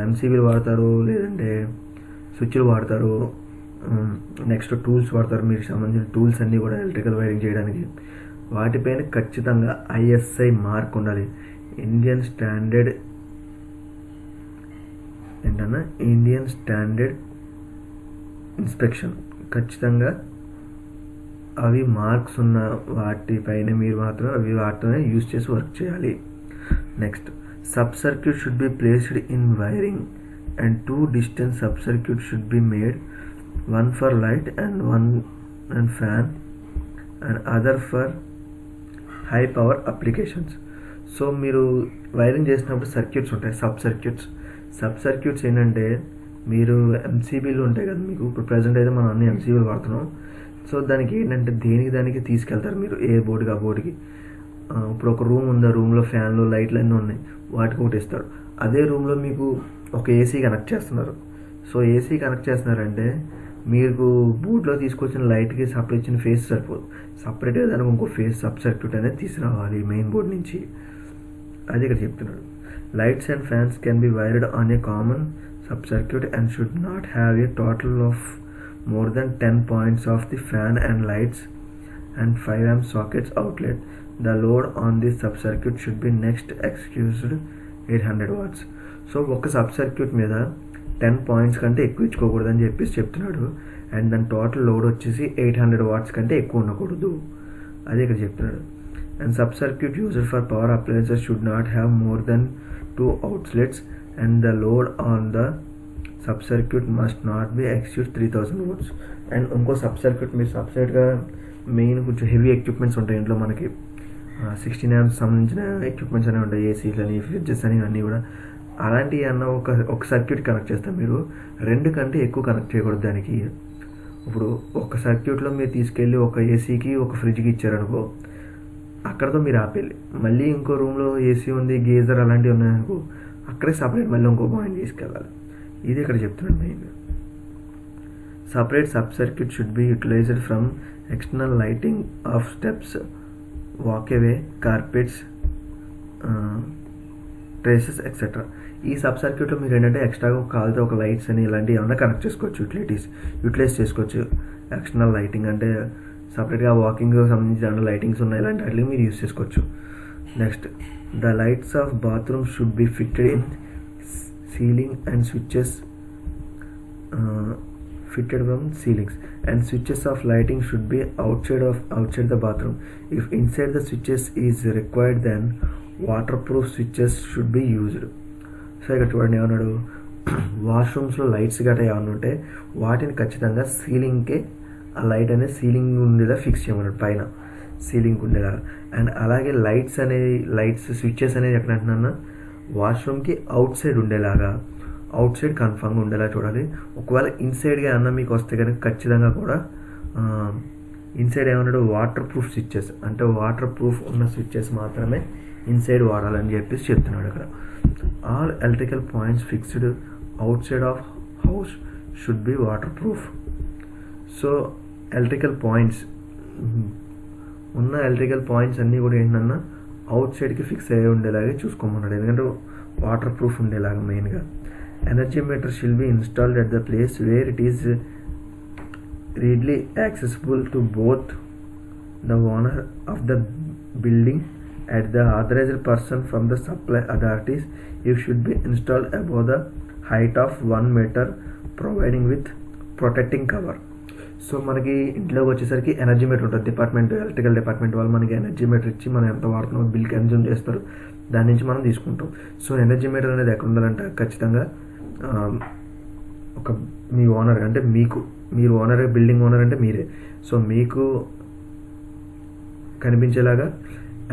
ఎంసీబీలు వాడతారు, లేదంటే స్విచ్లు వాడతారు, నెక్స్ట్ టూల్స్ వాడతారు. మీకు సంబంధించిన టూల్స్ అన్నీ కూడా ఎలక్ట్రికల్ వైరింగ్ చేయడానికి వాటిపైన ఖచ్చితంగా ఐఎస్ఐ మార్క్ ఉండాలి. Indian standard inspection. ఖచ్చితంగా అవి మార్క్స్ ఉన్న వాటిపైన మీరు మాత్రం అవి వాటినే యూజ్ చేసి వర్క్ చేయాలి. Next sub circuit should be placed in wiring and 2 distant sub circuit should be made, one for light and one and fan and other for high power applications. So మీరు వైరింగ్ చేసినప్పుడు సర్క్యూట్స్ ఉంటాయి, సబ్ సర్క్యూట్స్. సబ్ సర్క్యూట్స్ ఏంటంటే మీరు ఎంసీబీలు ఉంటాయి కదా మీకు, ఇప్పుడు ప్రజెంట్ అయితే మనం అన్ని ఎంసీబీలు వాడుతున్నాం. సో దానికి ఏంటంటే దానికి తీసుకెళ్తారు మీరు ఏ బోర్డుకి ఆ బోర్డుకి. ఇప్పుడు ఒక రూమ్ ఉంది, ఆ రూమ్లో ఫ్యాన్లు లైట్లు అన్నీ ఉన్నాయి, వాటికి ఒకటి ఇస్తారు. అదే రూమ్లో మీకు ఒక ఏసీ కనెక్ట్ చేస్తున్నారు. సో ఏసీ కనెక్ట్ చేస్తున్నారంటే మీకు బోర్డులో తీసుకొచ్చిన లైట్కి సప్లై ఇచ్చిన ఫేస్ సరిపోదు, సపరేట్గా దానికి ఇంకో ఫేస్ సబ్ సర్క్యూట్ అనేది తీసుకురావాలి మెయిన్ బోర్డ్ నుంచి. అది ఇక్కడ చెప్తున్నాడు. Lights and fans can be wired on a common sub circuit and should not have a total of more than 10 points of the fan and lights and 5 amp sockets outlet. The load on this sub-circuit should be next excused 800 watts. So ఒక సబ్ సర్క్యూట్ మీద 10 పాయింట్స్ కంటే ఎక్కువ ఇచ్చుకోకూడదని చెప్పేసి చెప్తున్నాడు. అండ్ దాని టోటల్ లోడ్ వచ్చేసి 800 వాట్స్ కంటే ఎక్కువ ఉండకూడదు, అది ఇక్కడ చెప్తున్నాడు. And sub circuit used for power appliances should not have more than 2 outlets and the load on the sub circuit must not be exceed 3000 watts. And ఇంకో సబ్ సర్క్యూట్ మీరు సపరేట్గా మెయిన్ కొంచెం హెవీ ఎక్విప్మెంట్స్ ఉంటాయి ఇంట్లో మనకి, 16 amps సంబంధించిన ఎక్విప్మెంట్స్ అనేవి ఉంటాయి, ఏసీలు అని ఫ్రిడ్జెస్ అని అన్నీ కూడా. అలాంటివి అన్న ఒక సర్క్యూట్ కనెక్ట్ చేస్తాం మీరు, 2 కంటే ఎక్కువ కనెక్ట్ చేయకూడదు దానికి. ఇప్పుడు ఒక సర్క్యూట్లో మీరు తీసుకెళ్ళి ఒక ఏసీకి ఒక ఫ్రిడ్జ్కి ఇచ్చారనుకో, అక్కడతో మీరు ఆపేయాలి. మళ్ళీ ఇంకో రూమ్లో ఏసీ ఉంది, గీజర్ అలాంటివి ఉన్నాయనుకో, అక్కడే సపరేట్ మళ్ళీ ఇంకో పాయింట్ తీసుకెళ్ళాలి. ఇది ఇక్కడ చెప్తున్నాను main. Separate sub circuit should be utilized from external lighting of steps, walkway, carpets, terraces etcetera. ఈ సబ్ సర్క్యూట్లో మీరు ఏంటంటే ఎక్స్ట్రాగా కావాలితే ఒక లైట్స్ అని ఇలాంటివి ఏమన్నా కనెక్ట్ చేసుకోవచ్చు, యూటిలైజ్ చేసుకోవచ్చు. ఎక్స్టర్నల్ లైటింగ్ అంటే సపరేట్గా వాకింగ్ సంబంధించి దాంట్లో లైటింగ్స్ ఉన్నాయి, ఇలాంటి వాటికి మీరు యూజ్ చేసుకోవచ్చు. Next, the lights off bathroom should be fitted in ceiling and switches fitted from ceilings, and switches of lighting should be outside the bathroom. If inside the switches is required, then waterproof switches should be used. So ఇక్కడ చూడండి ఏమన్నాడు, వాష్రూమ్స్లో లైట్స్ గట్రా ఏమన్నా ఉంటే వాటిని ఖచ్చితంగా సీలింగ్కే ఆ లైట్ అనేది సీలింగ్ ఉండేలా ఫిక్స్ చేయమన్నాడు, పైన సీలింగ్ ఉండేలా. అండ్ అలాగే లైట్స్ స్విచ్చెస్ అనేది ఎక్కడ అంటున్నా వాష్రూమ్కి అవుట్ సైడ్ ఉండేలాగా, అవుట్ సైడ్ కన్ఫామ్గా ఉండేలా చూడాలి. ఒకవేళ ఇన్సైడ్గా అన్న మీకు వస్తే కనుక ఖచ్చితంగా కూడా ఇన్సైడ్ ఏమన్నాడు, వాటర్ ప్రూఫ్ స్విచ్చెస్ అంటే వాటర్ ప్రూఫ్ ఉన్న స్విచ్చెస్ మాత్రమే ఇన్సైడ్ వాడాలని చెప్పేసి చెప్తున్నాడు అక్కడ. All electrical points fixed out side of house should be water proof. So electrical points ఉన్న ఎలక్ట్రికల్ పాయింట్స్ అన్నీ కూడా ఏంటన్నా అవుట్ సైడ్కి ఫిక్స్ అయ్యి ఉండేలాగే చూసుకోమన్నాడు, ఎందుకంటే వాటర్ ప్రూఫ్ ఉండేలాగా మెయిన్గా. Energy meter shall be installed at the place where it is readily accessible to both the owner of the building and the authorized person from the supply authorities. It should be installed above the height of 1 meter, providing with protecting cover. So మనకి ఇంట్లోకి వచ్చేసరికి ఎనర్జీ మీటర్ ఉంటుంది, ఎలక్ట్రికల్ డిపార్ట్మెంట్ వాళ్ళు మనకి ఎనర్జీ మీటర్ ఇచ్చి మనం ఎంత వాడుతున్నాం బిల్ కన్జ్యూమ్ చేస్తారు, దాని నుంచి మనం తీసుకుంటాం. సో ఎనర్జీ మీటర్ అనేది ఎక్కడ ఉండాలంటే ఖచ్చితంగా ఒక మీ ఓనర్ అంటే మీరు ఓనర్, బిల్డింగ్ ఓనర్ అంటే మీరే, సో మీకు కనిపించేలాగా.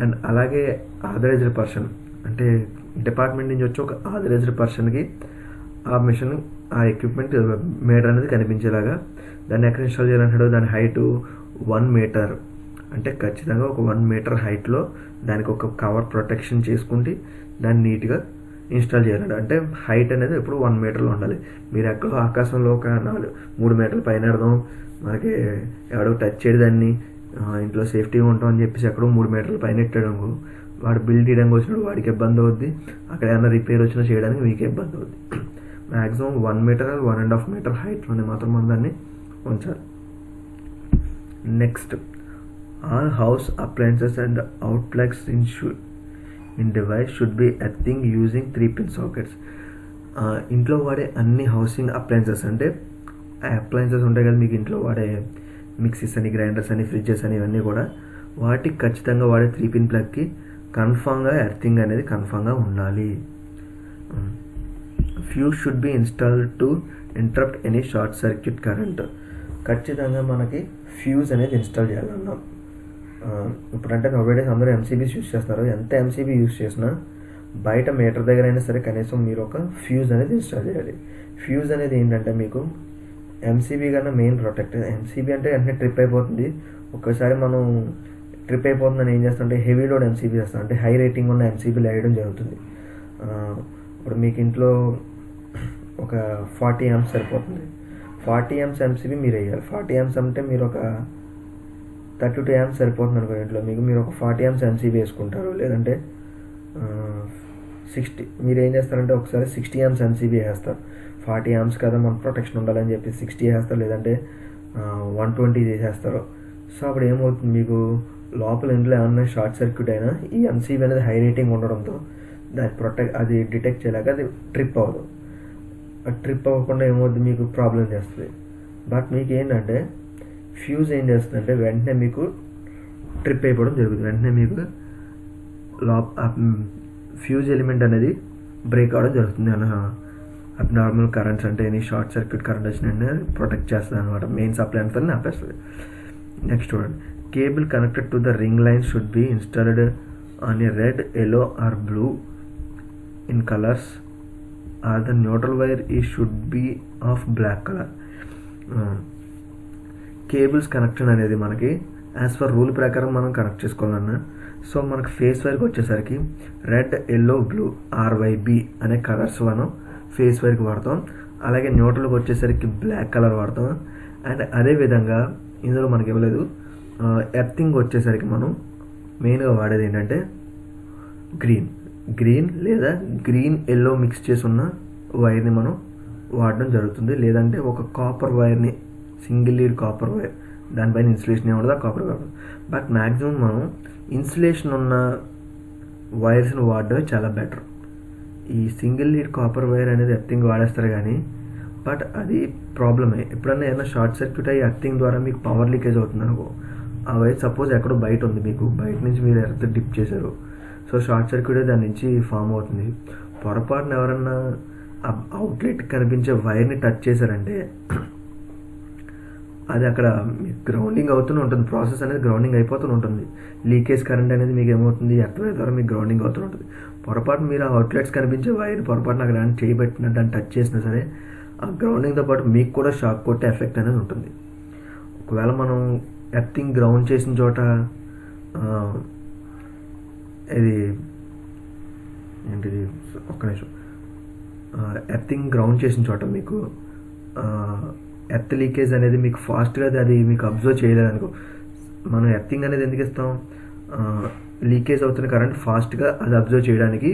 అండ్ అలాగే ఆథరైజ్డ్ పర్సన్ అంటే డిపార్ట్మెంట్ నుంచి వచ్చి ఒక ఆథరైజ్డ్ పర్సన్కి ఆ మిషన్ ఆ ఎక్విప్మెంట్ మీటర్ అనేది కనిపించేలాగా దాన్ని ఎక్కడ ఇన్స్టాల్ చేయాలంటాడు, దాని హైటు 1 మీటర్ అంటే ఖచ్చితంగా ఒక 1 మీటర్ హైట్లో దానికి ఒక కవర్ ప్రొటెక్షన్ చేసుకుంటే దాన్ని నీట్గా ఇన్స్టాల్ చేయాలంట. అంటే హైట్ అనేది ఎప్పుడు 1 మీటర్లో ఉండాలి. మీరు ఎక్కడో ఆకాశంలో ఒక 3 మీటర్ల పైన పెడదాం, మనకి ఎవడో టచ్ చేయడు దాన్ని, ఇంట్లో సేఫ్టీగా ఉంటాం అని చెప్పేసి ఎక్కడో 3 మీటర్ల పైన పెట్టడం, వాడు బిల్ తీయడానికి వచ్చినప్పుడు వాడికి ఇబ్బంది అవుద్ది, అక్కడ ఏమైనా రిపేర్ వచ్చినా చేయడానికి మీకు ఇబ్బంది అవుద్ది. మ్యాక్సిమం 1 మీటర్ 1.5 మీటర్ హైట్లోనే మాత్రం మనం దాన్ని ఉంచాలి. Next, all house appliances and out plugs in device should be earthing using 3-pin sockets. ఇంట్లో వాడే అన్ని హౌసింగ్ అప్లయన్సెస్ అంటే అప్లయన్సెస్ ఉంటాయి కదా మీకు, ఇంట్లో వాడే మిక్సీస్ అని, గ్రైండర్స్ అని, ఫ్రిడ్జెస్ అని, ఇవన్నీ కూడా వాటికి ఖచ్చితంగా వాడే 3-pin ప్లగ్కి కన్ఫామ్గా ఎర్తింగ్ అనేది కన్ఫామ్గా ఉండాలి. Fuse should be installed to interrupt any short circuit current. ఖచ్చితంగా మనకి ఫ్యూజ్ అనేది ఇన్స్టాల్ చేయాలన్నాం. ఇప్పుడంటే నోవేడేస్ అందరూ ఎంసీబీస్ యూజ్ చేస్తున్నారు. ఎంత ఎంసీబీ యూజ్ చేసినా బయట మీటర్ దగ్గర అయినా సరే కనీసం మీరు ఒక ఫ్యూజ్ అనేది ఇన్స్టాల్ చేయాలి. ఫ్యూజ్ అనేది ఏంటంటే మీకు ఎంసీబీ కన్నా మెయిన్ ప్రొటెక్ట్. ఎంసీబీ అంటే వెంటనే ట్రిప్ అయిపోతుంది. ఒక్కసారి మనం ట్రిప్ అయిపోతుందని ఏం చేస్తామంటే హెవీ లోడ్ ఎంసీబీ చేస్తాం, అంటే హై రేటింగ్ ఉన్న ఎంసీబీలు వేయడం జరుగుతుంది. ఇప్పుడు మీకు ఇంట్లో ఒక 40 amps సరిపోతుంది. 40 amps ఎంసీబీ మీరు వేయాలి. 40 amps అంటే మీరు ఒక 32 amps సరిపోతుంది అనుకో ఇంట్లో మీకు, మీరు ఒక 40 amps ఎంసీబీ వేసుకుంటారు. లేదంటే 60 మీరు ఏం చేస్తారంటే ఒకసారి 60 amps ఎంసీబీ వేస్తారు. 40 amps కదా మన ప్రొటెక్షన్ ఉండాలని చెప్పి 60 వేస్తారు, లేదంటే 120 చేసేస్తారు. సో అప్పుడు ఏమవుతుంది మీకు లోపల ఇంట్లో ఏమన్నా షార్ట్ సర్క్యూట్ అయినా ఈ ఎంసీబీ అనేది హై రేటింగ్ ఉండడంతో అది డిటెక్ట్ చేయలేక అది ట్రిప్ అవ్వదు. ట్రిప్ అవ్వకుండా ఏమవుతుంది మీకు ప్రాబ్లం చేస్తుంది. బట్ మీకు ఏంటంటే ఫ్యూజ్ ఏం చేస్తుందంటే వెంటనే మీకు ట్రిప్ అయిపోవడం జరుగుతుంది. వెంటనే మీకు ఫ్యూజ్ ఎలిమెంట్ అనేది బ్రేక్ అవ్వడం జరుగుతుంది. అబ్నార్మల్ కరెంట్స్ అంటే ఎనీ షార్ట్ సర్క్యూట్ కరెంట్ వచ్చిన ప్రొటెక్ట్ చేస్తుంది అనమాట. మెయిన్ సప్లై అంతా ఆపేస్తుంది. నెక్స్ట్ చూడండి, cable connected to the ring line should be installed on a red, yellow or blue in colours or the neutral wire ఈ should be of black colour. Cables connection అనేది మనకి యాజ్ పర్ రూల్ ప్రకారం మనం కనెక్ట్ చేసుకోవాలన్నా, సో మనకు ఫేస్ వైర్కి వచ్చేసరికి రెడ్, ఎల్లో, బ్లూ, ఆర్వైబి అనే కలర్స్ మనం ఫేస్ వైర్కి వాడతాం. అలాగే న్యూట్రల్కి వచ్చేసరికి బ్లాక్ కలర్ వాడతాం. అండ్ అదేవిధంగా ఇందులో మనకి ఇవ్వలేదు ఎర్తింగ్ వచ్చేసరికి మనం మెయిన్గా వాడేది ఏంటంటే గ్రీన్ లేదా గ్రీన్ ఎల్లో మిక్స్ చేసి ఉన్న వైర్ని మనం వాడడం జరుగుతుంది. లేదంటే ఒక కాపర్ వైర్ని, సింగిల్ లీడ్ కాపర్ వైర్, దానిపైన ఇన్సులేషన్ ఏముండదు, ఆ కాపర్ వైర్. బట్ మ్యాక్సిమం మనం ఇన్సులేషన్ ఉన్న వైర్స్ని వాడడమే చాలా బెటర్. ఈ సింగిల్ లీడ్ కాపర్ వైర్ అనేది ఎర్తింగ్ వాడేస్తారు కానీ, బట్ అది ప్రాబ్లమే. ఎప్పుడన్నా ఏదైనా షార్ట్ సర్క్యూట్ అయ్యి ఎర్తింగ్ ద్వారా మీకు పవర్ లీకేజ్ అవుతుంది అనుకో, ఆ వైర్ సపోజ్ ఎక్కడో బయట ఉంది, మీకు బయట నుంచి మీరు ఎర్త్ డిప్ చేశారు, సో షార్ట్ సర్క్యూట్ దాని నుంచి ఫామ్ అవుతుంది. పొరపాటున ఎవరన్నా అవుట్లెట్ కనిపించే వైర్ని టచ్ చేశారంటే అది అక్కడ గ్రౌండింగ్ అవుతూనే ఉంటుంది. ప్రాసెస్ అనేది గ్రౌండింగ్ అయిపోతూనే ఉంటుంది. లీకేజ్ కరెంట్ అనేది మీకు ఏమవుతుంది, ఎర్త్ వైర్ ద్వారా మీకు గ్రౌండింగ్ అవుతూ ఉంటుంది. పొరపాటు మీరు ఆ అవుట్లెట్స్ కనిపించే వైర్ పొరపాటున అక్కడ చేయబెట్టిన దాన్ని టచ్ చేసినా సరే ఆ గ్రౌండింగ్తో పాటు మీకు కూడా షాక్ కొట్టే ఎఫెక్ట్ అనేది ఉంటుంది. ఒకవేళ మనం ఎర్తింగ్ గ్రౌండ్ చేసిన చోట ఇది ఏంటిది ఒక్క నిమిషం, ఎర్తింగ్ గ్రౌండ్ చేసిన చోట మీకు ఎర్త్ లీకేజ్ అనేది మీకు ఫాస్ట్గా అది మీకు అబ్జర్వ్ చేయలేదు అనుకో. మనం ఎర్తింగ్ అనేది ఎందుకు ఇస్తాం, లీకేజ్ అవుతున్న కరెంట్ ఫాస్ట్గా అది అబ్జర్వ్ చేయడానికి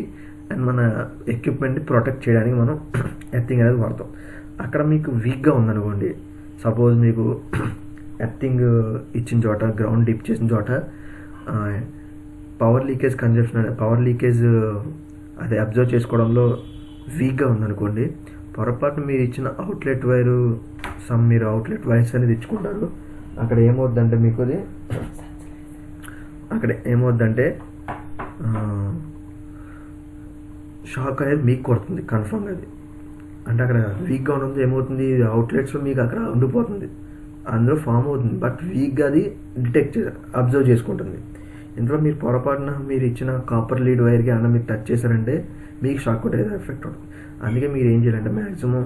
అండ్ మన ఎక్విప్మెంట్ని ప్రొటెక్ట్ చేయడానికి మనం ఎర్తింగ్ అనేది వాడతాం. అక్కడ మీకు వీక్గా ఉందనుకోండి, సపోజ్ మీకు ఎర్తింగ్ ఇచ్చిన చోట, గ్రౌండ్ డిప్ చేసిన చోట పవర్ లీకేజ్ అది అబ్జర్వ్ చేసుకోవడంలో వీక్గా ఉందనుకోండి, పొరపాటున మీరు ఇచ్చిన అవుట్లెట్ వైరు మీరు అవుట్లెట్ వైర్స్ అనేది ఇచ్చుకుంటారు. అక్కడ ఏమవుద్దంటే మీకు అది షాక్ అనేది మీకు కొడుతుంది కన్ఫర్మ్గా. అది అంటే అక్కడ వీక్గా ఉండదు, ఏమవుతుంది అవుట్లెట్స్లో మీకు అక్కడ ఉండిపోతుంది, అందులో ఫామ్ అవుతుంది. బట్ వీక్గా అది అబ్జర్వ్ చేసుకుంటుంది. ఇందులో మీరు పొరపాటున మీరు ఇచ్చిన కాపర్ లీడ్ వైర్కి అన్న మీరు టచ్ చేశారంటే మీకు షాక్ కొట్టే ఎఫెక్ట్ ఉంటుంది. అందుకే మీరు ఏం చేయాలంటే మ్యాక్సిమం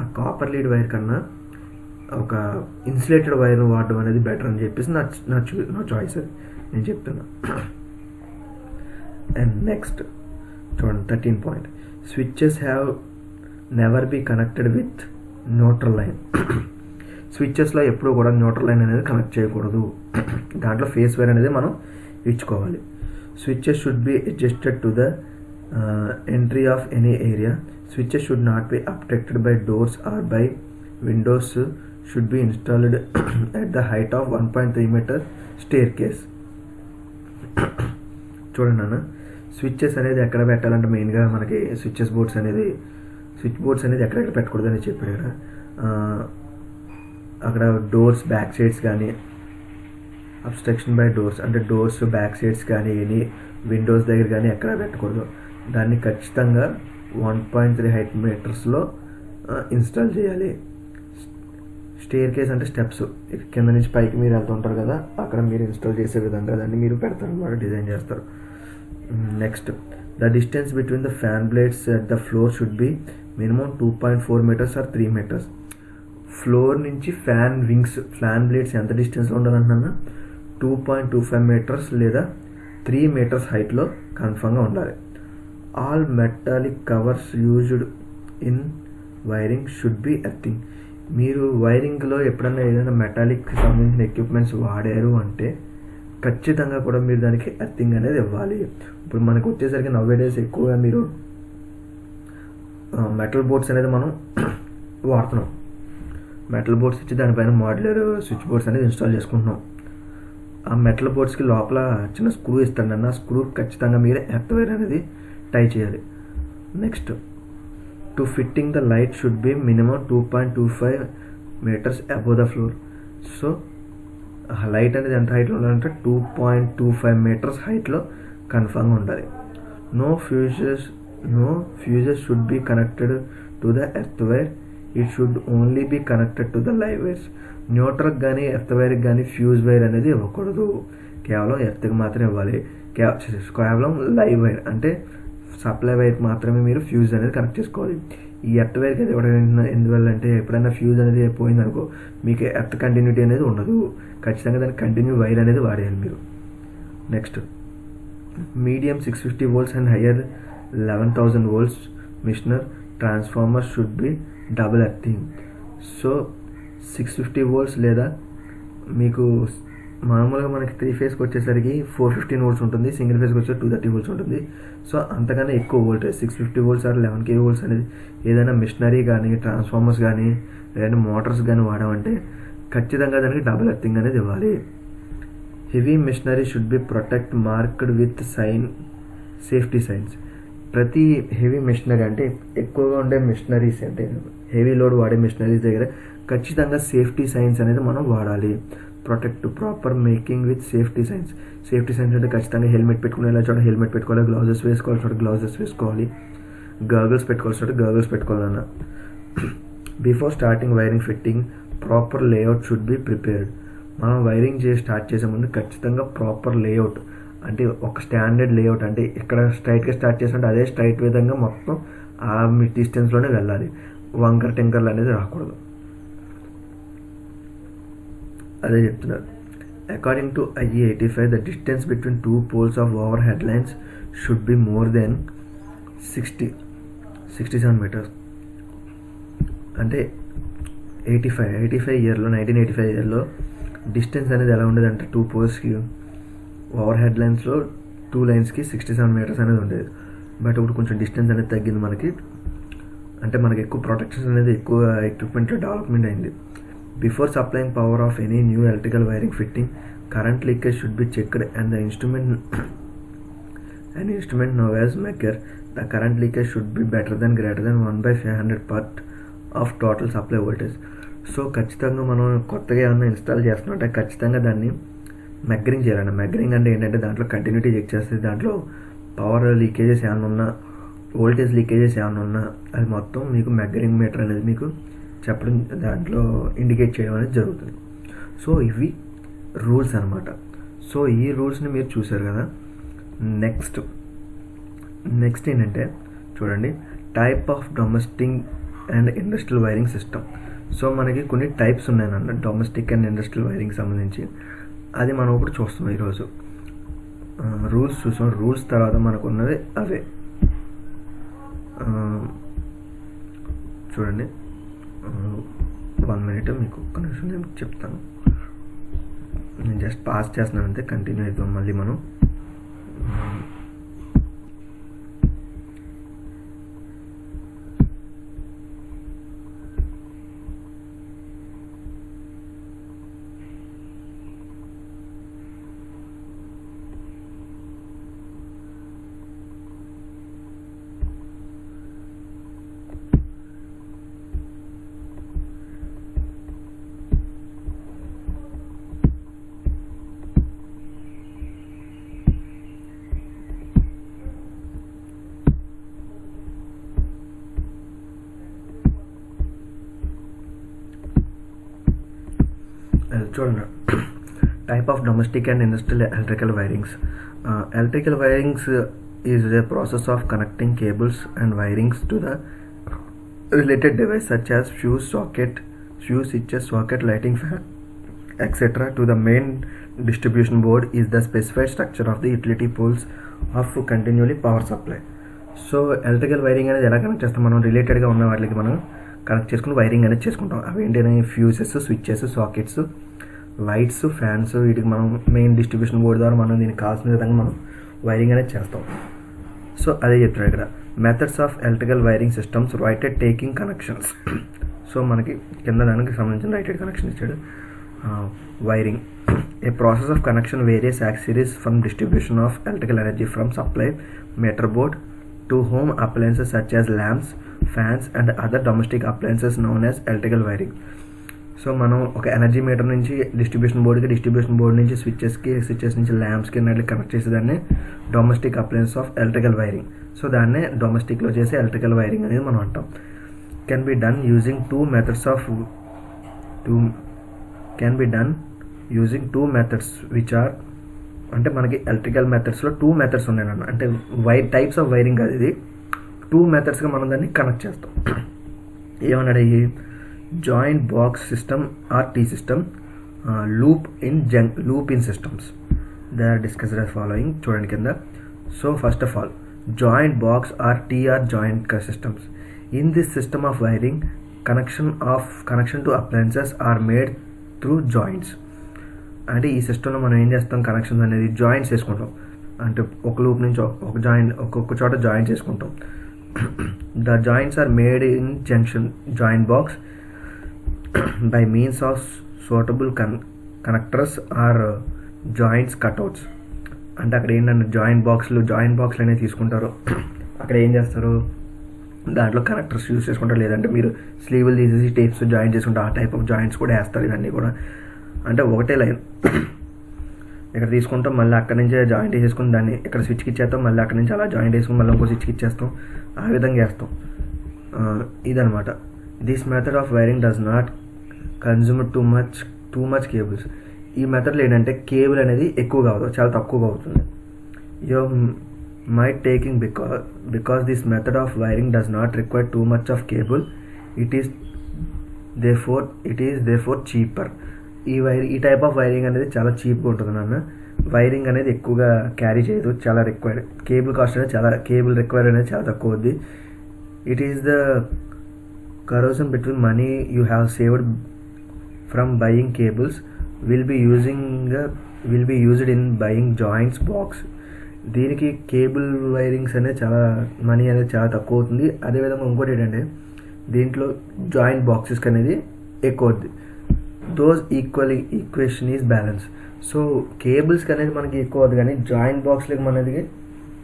ఆ కాపర్ లీడ్ వైర్ కన్నా ఒక ఇన్సులేటెడ్ వైర్ను వాడడం అనేది బెటర్ అని చెప్పేసి నా చాయిస్ అది నేను చెప్తున్నా. అండ్ నెక్స్ట్ చూడండి 13 point, switches have never be connected with neutral line. స్విచెస్లో ఎప్పుడు కూడా న్యూట్రల్ లైన్ అనేది కనెక్ట్ చేయకూడదు. దాంట్లో ఫేస్ వైర్ అనేది మనం ఇచ్చుకోవాలి. Switches should be adjusted to the entry of any area. Switches should not be affected by doors or by windows. Should be installed at the height of 1.3 meter staircase. చూడండి అన్న, స్విచెస్ అనేది ఎక్కడ పెట్టాలంటే మెయిన్గా మనకి స్విచ్ బోర్డ్స్ అనేది ఎక్కడెక్కడ పెట్టకూడదు అని చెప్పాడు కదా. అక్కడ డోర్స్ బ్యాక్ సైడ్స్ కానీ, అబ్స్ట్రక్షన్ బై డోర్స్ అంటే డోర్స్ బ్యాక్ సైడ్స్ కానీ, ఎనీ విండోస్ దగ్గర కానీ ఎక్కడ పెట్టకూడదు. దాన్ని ఖచ్చితంగా 1.3 meters ఇన్స్టాల్ చేయాలి. స్టేర్ కేస్ అంటే స్టెప్స్, కింద నుంచి పైకి మీరు వెళ్తుంటారు కదా, అక్కడ మీరు ఇన్స్టాల్ చేసే విధంగా దాన్ని మీరు పెడతారు అన్నమాట, డిజైన్ చేస్తారు. Next The distance between the fan blades at the floor should be minimum 2.4 meters or 3 meters. Floor నుంచి ఫ్యాన్ బ్లేడ్స్ ఎంత డిస్టెన్స్లో ఉండాలంటున్నా 2.25 మీటర్స్ లేదా 3 మీటర్స్ హైట్లో కన్ఫర్మ్గా ఉండాలి. All metallic covers used in wiring should be earthing. మీరు వైరింగ్లో ఎప్పుడైనా ఏదైనా మెటాలిక్ సంబంధించిన ఎక్విప్మెంట్స్ వాడారు అంటే ఖచ్చితంగా కూడా మీరు దానికి ఎర్తింగ్ అనేది ఇవ్వాలి. ఇప్పుడు మనకు వచ్చేసరికి నవ్వేడేస్ ఎక్కువగా మీరు మెటల్ బోర్డ్స్ అనేది మనం వాడుతున్నాం. మెటల్ బోర్డ్స్ ఇచ్చి దానిపైన మాడ్యులర్ స్విచ్ బోర్డ్స్ అనేది ఇన్స్టాల్ చేసుకుంటున్నాం. ఆ మెటల్ బోర్డ్స్కి లోపల చిన్న స్క్రూ ఇస్తాడు అన్న, స్క్రూ ఖచ్చితంగా మీరు ఎర్త్ వైర్ అనేది టై చేయాలి. Next, to fitting the light should be minimum 2.25 metres above the floor. So light అనేది ఎంత హైట్లో ఉండాలంటే 2.25 మీటర్స్ హైట్లో కన్ఫర్మ్గా ఉండాలి. No fuses should be connected to the earth wire. It should only be connected to the live wires. న్యూట్రల్కి కానీ ఎర్త్ వైర్కి కానీ ఫ్యూజ్ వైర్ అనేది ఇవ్వకూడదు. కేవలం ఎర్త్కి మాత్రమే ఇవ్వాలి. కేవలం లైవ్ వైర్ అంటే సప్లై వైర్కి మాత్రమే మీరు ఫ్యూజ్ అనేది కనెక్ట్ చేసుకోవాలి. ఈ ఎర్త్ వైర్కి అది ఎవరైనా ఎందువల్ల అంటే ఎప్పుడైనా ఫ్యూజ్ అనేది పోయిందనుకో మీకు ఎర్త్ కంటిన్యూటీ అనేది ఉండదు. ఖచ్చితంగా దానికి కంటిన్యూ వైర్ అనేది వాడేయాలి మీరు. Next, medium 650 volts and higher 11,000 volts machine or transformer should be double earthing. So 650 volts లేదా మీకు మామూలుగా మనకి 3 ఫేస్కి వచ్చేసరికి 415 volts ఉంటుంది, సింగిల్ ఫేస్కి వచ్చే 230 volts ఉంటుంది. సో అంతకన్నా ఎక్కువ voltage 650 volts or 11 kV volts అనేది ఏదైనా మిషనరీ కానీ ట్రాన్స్ఫార్మర్స్ కానీ ఏదైనా మోటార్స్ కానీ వాడామంటే ఖచ్చితంగా దానికి డబుల్ ఎర్తింగ్ అనేది ఇవ్వాలి. Heavy machinery should be protect marked with safety signs. ప్రతి హెవీ మిషనరీ అంటే ఎక్కువగా ఉండే మిషనరీస్ అంటే హెవీ లోడ్ వాడే మిషనరీస్ దగ్గర ఖచ్చితంగా సేఫ్టీ సైన్స్ అనేది మనం వాడాలి. Protect proper making with safety science. Safety science అంటే ఖచ్చితంగా హెల్మెట్ పెట్టుకునేలా చోట హెల్మెట్ పెట్టుకోవాలి, గ్లౌజెస్ వేసుకోవాలి చోట గ్లౌజెస్ వేసుకోవాలి, గర్గల్స్ పెట్టుకోవాలి చోట గర్గల్స్ పెట్టుకోవాలన్న. Before starting wiring fitting proper layout should be prepared. మనం వైరింగ్ స్టార్ట్ చేసే ముందు ఖచ్చితంగా ప్రాపర్ లేఅవుట్ అంటే ఒక స్టాండర్డ్ లేఅవుట్ అంటే ఇక్కడ స్ట్రైట్గా స్టార్ట్ చేసినట్టు అదే స్ట్రైట్ విధంగా మొత్తం ఆ డిస్టెన్స్లోనే వెళ్ళాలి. వంకర్ టెంకర్లు అనేది రాకూడదు. అదే చెప్తున్నారు. According to IE 85 the distance between 2 poles of over head lines should be more than 67 meters. అంటే 1985 ఇయర్లో డిస్టెన్స్ అనేది ఎలా ఉండేది అంటే 2 poles-కి ఓవర్ హెడ్ లైన్స్లో 2 లైన్స్కి 67 meters అనేది ఉండేది. బట్ ఇప్పుడు కొంచెం డిస్టెన్స్ అనేది తగ్గింది మనకి. అంటే మనకి ఎక్కువ ప్రొటెక్షన్ అనేది ఎక్కువ ఎక్విప్మెంట్లో డెవలప్మెంట్ అయింది. Before supplying power of any new electrical wiring fitting current leakage should be checked and the instrument known as megger. The current leakage should be better than greater than 1/500 part of total supply voltage. So ఖచ్చితంగా మనం కొత్తగా ఏమన్నా ఇన్స్టాల్ చేస్తున్నామంటే ఖచ్చితంగా దాన్ని మెగ్గరింగ్ చేయాలన్న. మెగ్గరింగ్ అంటే ఏంటంటే దాంట్లో కంటిన్యూటీ చెక్ చేస్తుంది, దాంట్లో పవర్ లీకేజెస్ ఏమైనా ఉన్నా వోల్టేజ్ లీకేజెస్ ఏమైనా ఉన్నా అది మొత్తం మీకు మెగ్గరింగ్ మీటర్ అనేది మీకు చెప్పడం దాంట్లో ఇండికేట్ చేయడం అనేది జరుగుతుంది. సో ఇవి రూల్స్ అనమాట. సో ఈ రూల్స్ని మీరు చూసారు కదా. నెక్స్ట్ ఏంటంటే చూడండి, type of domestic and industrial wiring system. So మనకి కొన్ని టైప్స్ ఉన్నాయన్న డొమెస్టిక్ అండ్ ఇండస్ట్రియల్ వైరింగ్ సంబంధించి. అది మనం ఇప్పుడు చూస్తున్నాం ఈరోజు. రూల్స్ చూసాం, రూల్స్ తర్వాత మనకు ఉన్నది అవే. చూడండి 1 minute మీకు ఒక్క నిమిషం నేను చెప్తాను. నేను జస్ట్ పాస్ చేస్తున్నాను అంతే, కంటిన్యూ అవుతాం మళ్ళీ మనం. చూడండి, type of domestic and industrial electrical wirings. Electrical wirings is a process of connecting cables and wirings to the related device such as fuse, switches, socket, lighting fan, etc. to the main distribution board is the specified structure of the utility poles of continually power supply. So electrical wiring అనేది ఎలా కనెక్ట్ చేస్తాం, మనం రిలేటెడ్గా ఉన్న వాటికి మనం కనెక్ట్ చేసుకుని వైరింగ్ అనేది చేసుకుంటాం. అవి ఏంటంటే fuses, switches, sockets, lights, fans, వీటికి మనం మెయిన్ డిస్ట్రిబ్యూషన్ బోర్డు ద్వారా మనం దీనికి కావాల్సిన విధంగా మనం వైరింగ్ అనేది చేస్తాం. సో అదే చెప్తున్నాడు ఇక్కడ. Methods of electrical wiring systems, rated taking connections. So మనకి కింద దానికి సంబంధించిన రైటెడ్ కనెక్షన్ ఇచ్చాడు. Wiring, a process of connection various accessories from distribution of electrical energy from supply meter board to home appliances such as lamps, fans and other domestic appliances known as electrical wiring. So మనం ఒక ఎనర్జీ మీటర్ నుంచి డిస్ట్రిబ్యూషన్ బోర్డ్ నుంచి స్విచ్చెస్ నుంచి ల్యాంప్స్కి అన్నట్లు కనెక్ట్ చేసేదాన్ని domestic appliance of electrical wiring. So దాన్నే డొమెస్టిక్లో చేసే ఎలక్ట్రికల్ వైరింగ్ అనేది మనం అంటాం. Can be done using two methods which are, అంటే మనకి ఎలక్ట్రికల్ మెథడ్స్లో 2 మెథడ్స్ ఉన్నాయి అన్న. అంటే టైప్స్ ఆఫ్ వైరింగ్ కాదు, ఇది 2 మెథడ్స్గా మనం దాన్ని కనెక్ట్ చేస్తాం. ఏమన్నాడు, ఈ joint box system or tee system, loop in systems. They are discussed as following. చూడండి కింద. So first of all, joint box or tee or joint systems. In this system of wiring connection to appliances are made through joints. అంటే ఈ సిస్టంలో మనం ఏం చేస్తాం, కనెక్షన్స్ అనేది జాయింట్స్ వేసుకుంటాం. అంటే ఒక లూప్ నుంచి ఒక్కొక్క చోట జాయింట్స్ వేసుకుంటాం. The joints are made in joint box by means of suitable connectors or joints cutouts. అంటే అక్కడ ఏంటంటే జాయింట్ బాక్స్లు అనేవి తీసుకుంటారు. అక్కడ ఏం చేస్తారు, దాంట్లో కనెక్టర్స్ యూస్ చేసుకుంటారు. లేదంటే మీరు స్లీవ్లు తీసేసి టేప్స్ జాయింట్ చేసుకుంటారు. ఆ టైప్ ఆఫ్ జాయింట్స్ కూడా వేస్తారు. ఇవన్నీ కూడా అంటే ఒకటే లైన్ ఇక్కడ తీసుకుంటాం, మళ్ళీ అక్కడి నుంచే జాయింట్ వేసేసుకుని దాన్ని ఇక్కడ స్విచ్కి ఇచ్చేస్తాం, మళ్ళీ అక్కడి నుంచి అలా జాయింట్ వేసుకుని మళ్ళీ ఇంకో స్విచ్కి ఇచ్చేస్తాం. ఆ విధంగా వేస్తాం. ఇదనమాట. This method of wiring does not consume too much cables. ఈ మెథడ్లో ఏంటంటే కేబుల్ అనేది ఎక్కువ కాదు, చాలా తక్కువగా అవుతుంది. You might taking because this method of wiring does not require too much of cable, it is therefore cheaper. ఈ టైప్ ఆఫ్ వైరింగ్ అనేది చాలా చీప్గా ఉంటుంది నాన్న. వైరింగ్ అనేది ఎక్కువగా క్యారీ చేయదు, చాలా రిక్వైర్డ్. కేబుల్ కాస్ట్ అనేది కేబుల్ రిక్వైర్ అనేది చాలా తక్కువ అవుద్ది. It is the corrosion between money you have saved from buying cables will be used in buying joints box. దీనికి కేబుల్ వైరింగ్స్ అనేది మనీ అనేది చాలా తక్కువ అవుతుంది. అదేవిధంగా ఇంకోటి ఏంటంటే దీంట్లో జాయింట్ బాక్సెస్కి అనేది ఎక్కువ అవుద్ది. Those equation is balance. So కేబుల్స్కి అనేది మనకి ఎక్కువ అవుతుంది, కానీ జాయింట్ బాక్స్లకి మనది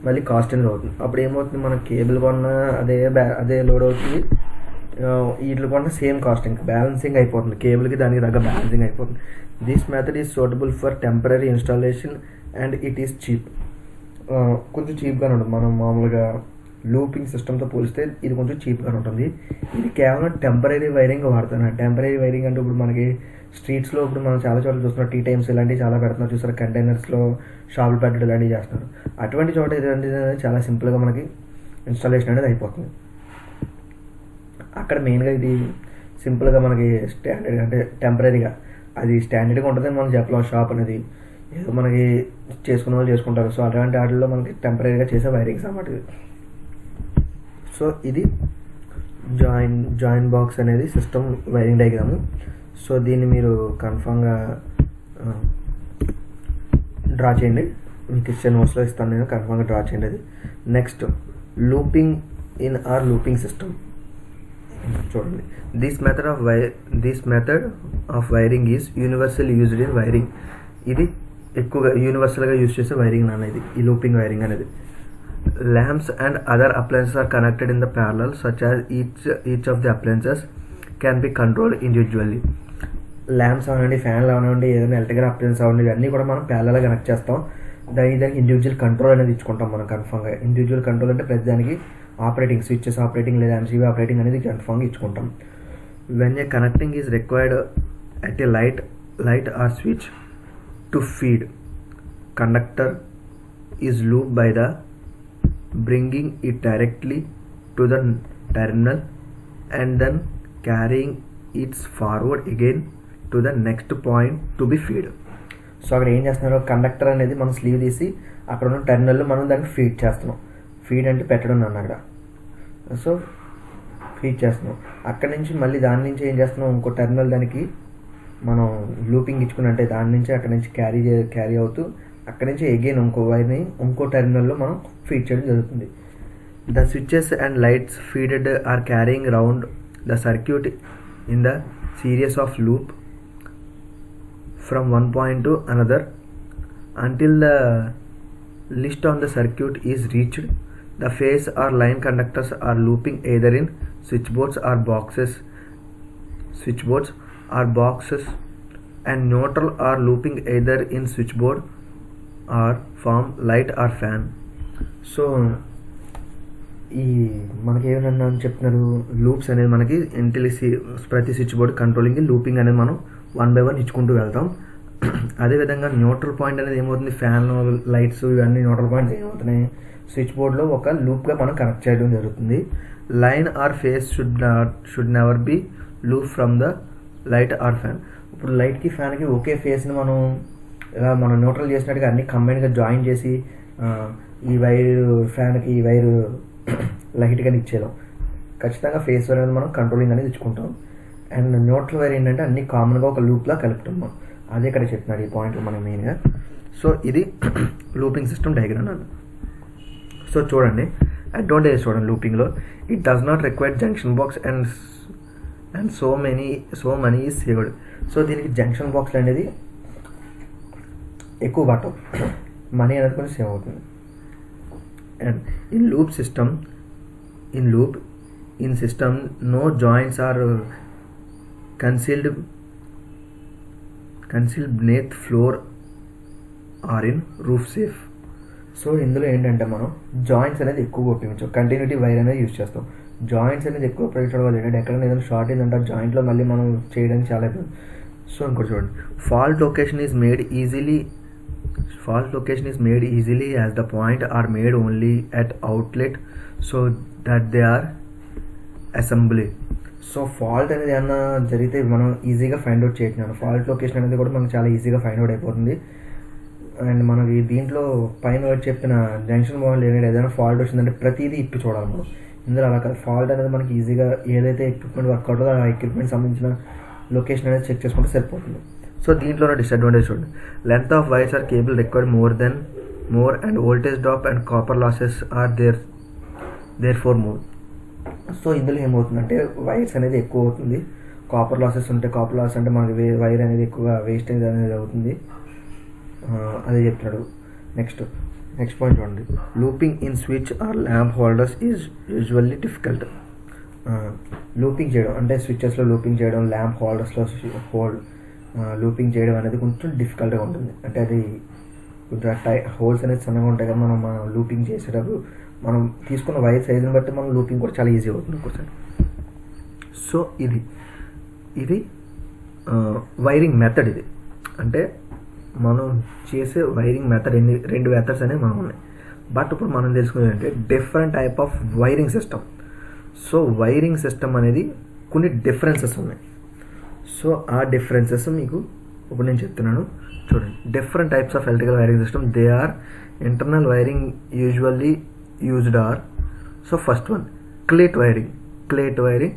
మళ్ళీ కాస్ట్ అనేది అవుతుంది. అప్పుడు ఏమవుతుంది, మన కేబుల్ కొన్నా అదే లోడ్ అవుతుంది, వీటిలో కొన్నా సేమ్ కాస్ట్. ఇంకా బ్యాలెన్సింగ్ అయిపోతుంది, కేబుల్కి దానికి తగ్గ బ్యాలెన్సింగ్ అయిపోతుంది. This method is suitable for temporary installation and it is cheap. కొంచెం చీప్గానే ఉంటుంది. మనం మామూలుగా లూపింగ్ సిస్టమ్తో పోలిస్తే ఇది కొంచెం చీప్గా ఉంటుంది. ఇది కేవలం టెంపరీ వైరింగ్ వాడుతున్నాను. టెంపరీ వైరింగ్ అంటే ఇప్పుడు మనకి స్ట్రీట్స్లో ఇప్పుడు మనం చాలా చోట్ల చూస్తున్నాం, టీ టైమ్స్ ఇలాంటివి చాలా పెడుతున్నారు చూస్తారు, కంటైనర్స్లో షాపులు పెట్టడం ఇలాంటివి చేస్తున్నారు. అటువంటి చోట ఇలాంటిది చాలా సింపుల్గా మనకి ఇన్స్టాలేషన్ అనేది అయిపోతుంది. అక్కడ మెయిన్గా ఇది సింపుల్గా మనకి స్టాండర్డ్ అంటే టెంపరీగా అది స్టాండర్డ్గా ఉంటుందని మనం చెప్పలేం. షాప్ అనేది ఏదో మనకి చేసుకునే వాళ్ళు చేసుకుంటారు. సో అటువంటి వాటిల్లో మనకి టెంపరీగా చేసే వైరింగ్స్ అన్నమాట. సో ఇది జాయింట్ బాక్స్ అనేది సిస్టమ్ వైరింగ్ డయాగ్రాము. సో దీన్ని మీరు కన్ఫామ్గా డ్రా చేయండి. మీకు ఇచ్చే నోట్స్లో ఇస్తాను నేను, కన్ఫామ్గా డ్రా చేయండి అది. Next, looping in or looping system. చూడండి, this method of wiring is universal used in wiring. ఇది ఎక్కువగా యూనివర్సల్గా యూజ్ చేసే వైరింగ్ అనేది ఈ లూపింగ్ వైరింగ్ అనేది. Lamps and other appliances are connected in the parallel, such as each of the appliances can be controlled individually. Lamps అవనండి, ఫ్యాన్లు అవనండి, ఏదైనా ఎలక్ట్రికల్ అప్లయన్స్ అవ్వండి, ఇవన్నీ కూడా మనం ప్యారలల్గా కనెక్ట్ చేస్తాం. దానికి ఇండివిజువల్ కంట్రోల్ అనేది ఇచ్చుకుంటాం మనం కన్ఫామ్గా. ఇండివిజువల్ కంట్రోల్ అంటే ప్రతి దానికి ఆపరేటింగ్, స్విచ్చెస్ ఆపరేటింగ్ లేదా ఎంసీబీ ఆపరేటింగ్ అనేది కన్ఫామ్గా ఇచ్చుకుంటాం. When a connecting is required at a light or switch to feed, conductor is loop by the bringing it directly to the terminal and then carrying it forward again to the next point to be feed. So అక్కడ ఏం చేస్తున్నారు, కండక్టర్ అనేది మనం స్లీవ్ తీసి అక్కడ ఉన్న టెర్మినల్లో మనం దానికి ఫీడ్ చేస్తున్నాం. ఫీడ్ అంటే పెట్టడం అన్న అక్కడ. సో ఫీడ్ చేస్తున్నాం. అక్కడి నుంచి మళ్ళీ దాని నుంచి ఏం చేస్తున్నాం, ఇంకో టెర్మినల్ దానికి మనం లూపింగ్ ఇచ్చుకుని, అంటే దాని నుంచి అక్కడి నుంచి క్యారీ అవుతూ అక్కడి నుంచి అగైన్ ఇంకో వైర్ని ఇంకో టెర్మినల్లో మనం ఫీడ్ చేయడం జరుగుతుంది. The switches and lights feeded are carrying round the circuit in the series of loop from one point to another until the list on the circuit is reached. The phase or line conductors are looping either in switchboards or boxes and neutral are looping either in switchboard or form light or fan. So ఈ మనకి ఏమన్నా చెప్తున్నారు, లూప్స్ అనేది మనకి ప్రతి స్విచ్ బోర్డ్ కంట్రోలింగ్ లూపింగ్ అనేది మనం 1 by 1 ఇచ్చుకుంటూ వెళ్తాం. అదేవిధంగా న్యూట్రల్ పాయింట్ అనేది ఏమవుతుంది, ఫ్యాన్ లైట్స్ ఇవన్నీ న్యూట్రల్ పాయింట్స్ ఏమవుతున్నాయి, స్విచ్ బోర్డ్లో ఒక లూప్గా మనం కనెక్ట్ చేయడం జరుగుతుంది. Line or phase should never be loop from the light or fan. ఇప్పుడు లైట్కి ఫ్యాన్కి ఒకే ఫేస్ని మనం న్యూట్రల్ చేసినట్టుగా అన్ని కంబైన్గా జాయిన్ చేసి ఈ వైర్ ఫ్యాన్కి ఈ వైరు లైట్గా ఇచ్చేదాం. ఖచ్చితంగా ఫేస్ వైర్ అనేది మనం కంట్రోలింగ్ అనేది ఇచ్చుకుంటాం. అండ్ న్యూట్రల్ వైర్ ఏంటంటే అన్ని కామన్గా ఒక లూప్లా కలుపుతాం మనం. అదే ఇక్కడ చెప్తున్నాడు ఈ పాయింట్లు మనం మెయిన్గా. సో ఇది లూపింగ్ సిస్టమ్ డయాగ్రామ్ అన్న. సో చూడండి అడ్వాంటేజెస్ చూడండి లూపింగ్లో. It does not require junction box and so money is saved. So దీనికి జంక్షన్ బాక్స్లు అనేది ఎక్కువ పట్టవు, మనీ అనేది కూడా సేవ్ అవుతుంది. And in system no joints are concealed beneath floor or in roof safe. So ఇందులో ఏంటంటే మనం జాయింట్స్ అనేది ఎక్కువ ఉపయోగించాం, కంటిన్యూటీ వైర్ అనేది యూజ్ చేస్తాం. జాయింట్స్ అనేది ఎక్కువ ఉపయోగించడం వల్ల ఏంటంటే ఎక్కడైనా ఏదైనా షార్ట్ అయిందంటే జాయింట్లో మళ్ళీ మనం చేయడానికి చాలా అయిపోయింది. సో ఇంకోటి చూడండి, fault location is made easily as the point are made only at outlet so that they are assembly. So fault అనేది ఏమన్నా జరిగితే మనం ఈజీగా ఫైండ్ అవుట్ చేయొచ్చు. ఫాల్ట్ లొకేషన్ అనేది కూడా మనకు చాలా ఈజీగా ఫైండ్ అవుట్ అయిపోతుంది. అండ్ మనకి దీంట్లో పైన చెప్పిన జంక్షన్ బాండ్ ఏదైనా ఫాల్ట్ వచ్చిందంటే ప్రతిదీ ఇప్పి చూడాలి మనం. ఇందులో అలా కాదు, ఫాల్ట్ అనేది మనకి ఈజీగా ఏదైతే ఎక్విప్మెంట్ వర్క్ అవుతుందో ఆ ఎక్విప్మెంట్ సంబంధించిన లొకేషన్ అనేది చెక్ చేసుకుంటే సరిపోతుంది. సో దీంట్లో డిసడ్వాంటేజ్ చూడండి, length of wires or cable required more and voltage drop and copper losses are therefore more. So ఇందులో ఏమవుతుందంటే వైర్స్ అనేది ఎక్కువ అవుతుంది, కాపర్ లాసెస్ ఉంటాయి. కాపర్ లాస్ అంటే మనకి వైర్ అనేది ఎక్కువగా వేస్టేజ్ అనేది అవుతుంది, అదే చెప్తున్నాడు. నెక్స్ట్ పాయింట్ చూడండి, looping in switch or lamp holders is usually difficult. Looping చేయడం అంటే స్విచెస్లో లూపింగ్ చేయడం, ల్యాంప్ హోల్డర్స్లో లూపింగ్ చేయడం అనేది కొంచెం డిఫికల్ట్గా ఉంటుంది. అంటే అది కొంచెం హోల్స్ అనేది సన్నగా ఉంటాయి కదా, మనం లూపింగ్ చేసేటప్పుడు మనం తీసుకున్న వైర్ సైజుని బట్టి మనం లూపింగ్ కూడా చాలా ఈజీ అవుతుంది ఒక్కోసారి. సో ఇది వైరింగ్ మెథడ్. ఇది అంటే మనం చేసే వైరింగ్ మెథడ్ రెండు మెథడ్స్ అనేవి మనం ఉన్నాయి. బట్ ఇప్పుడు మనం తెలుసుకునేది అంటే different type of wiring system. So wiring system అనేది కొన్ని డిఫరెన్సెస్ ఉన్నాయి. సో ఆ డిఫరెన్సెస్ మీకు ఇప్పుడు నేను చెప్తున్నాను చూడండి. Different types of electrical wiring system, they are internal wiring usually used are. So first one cleat wiring,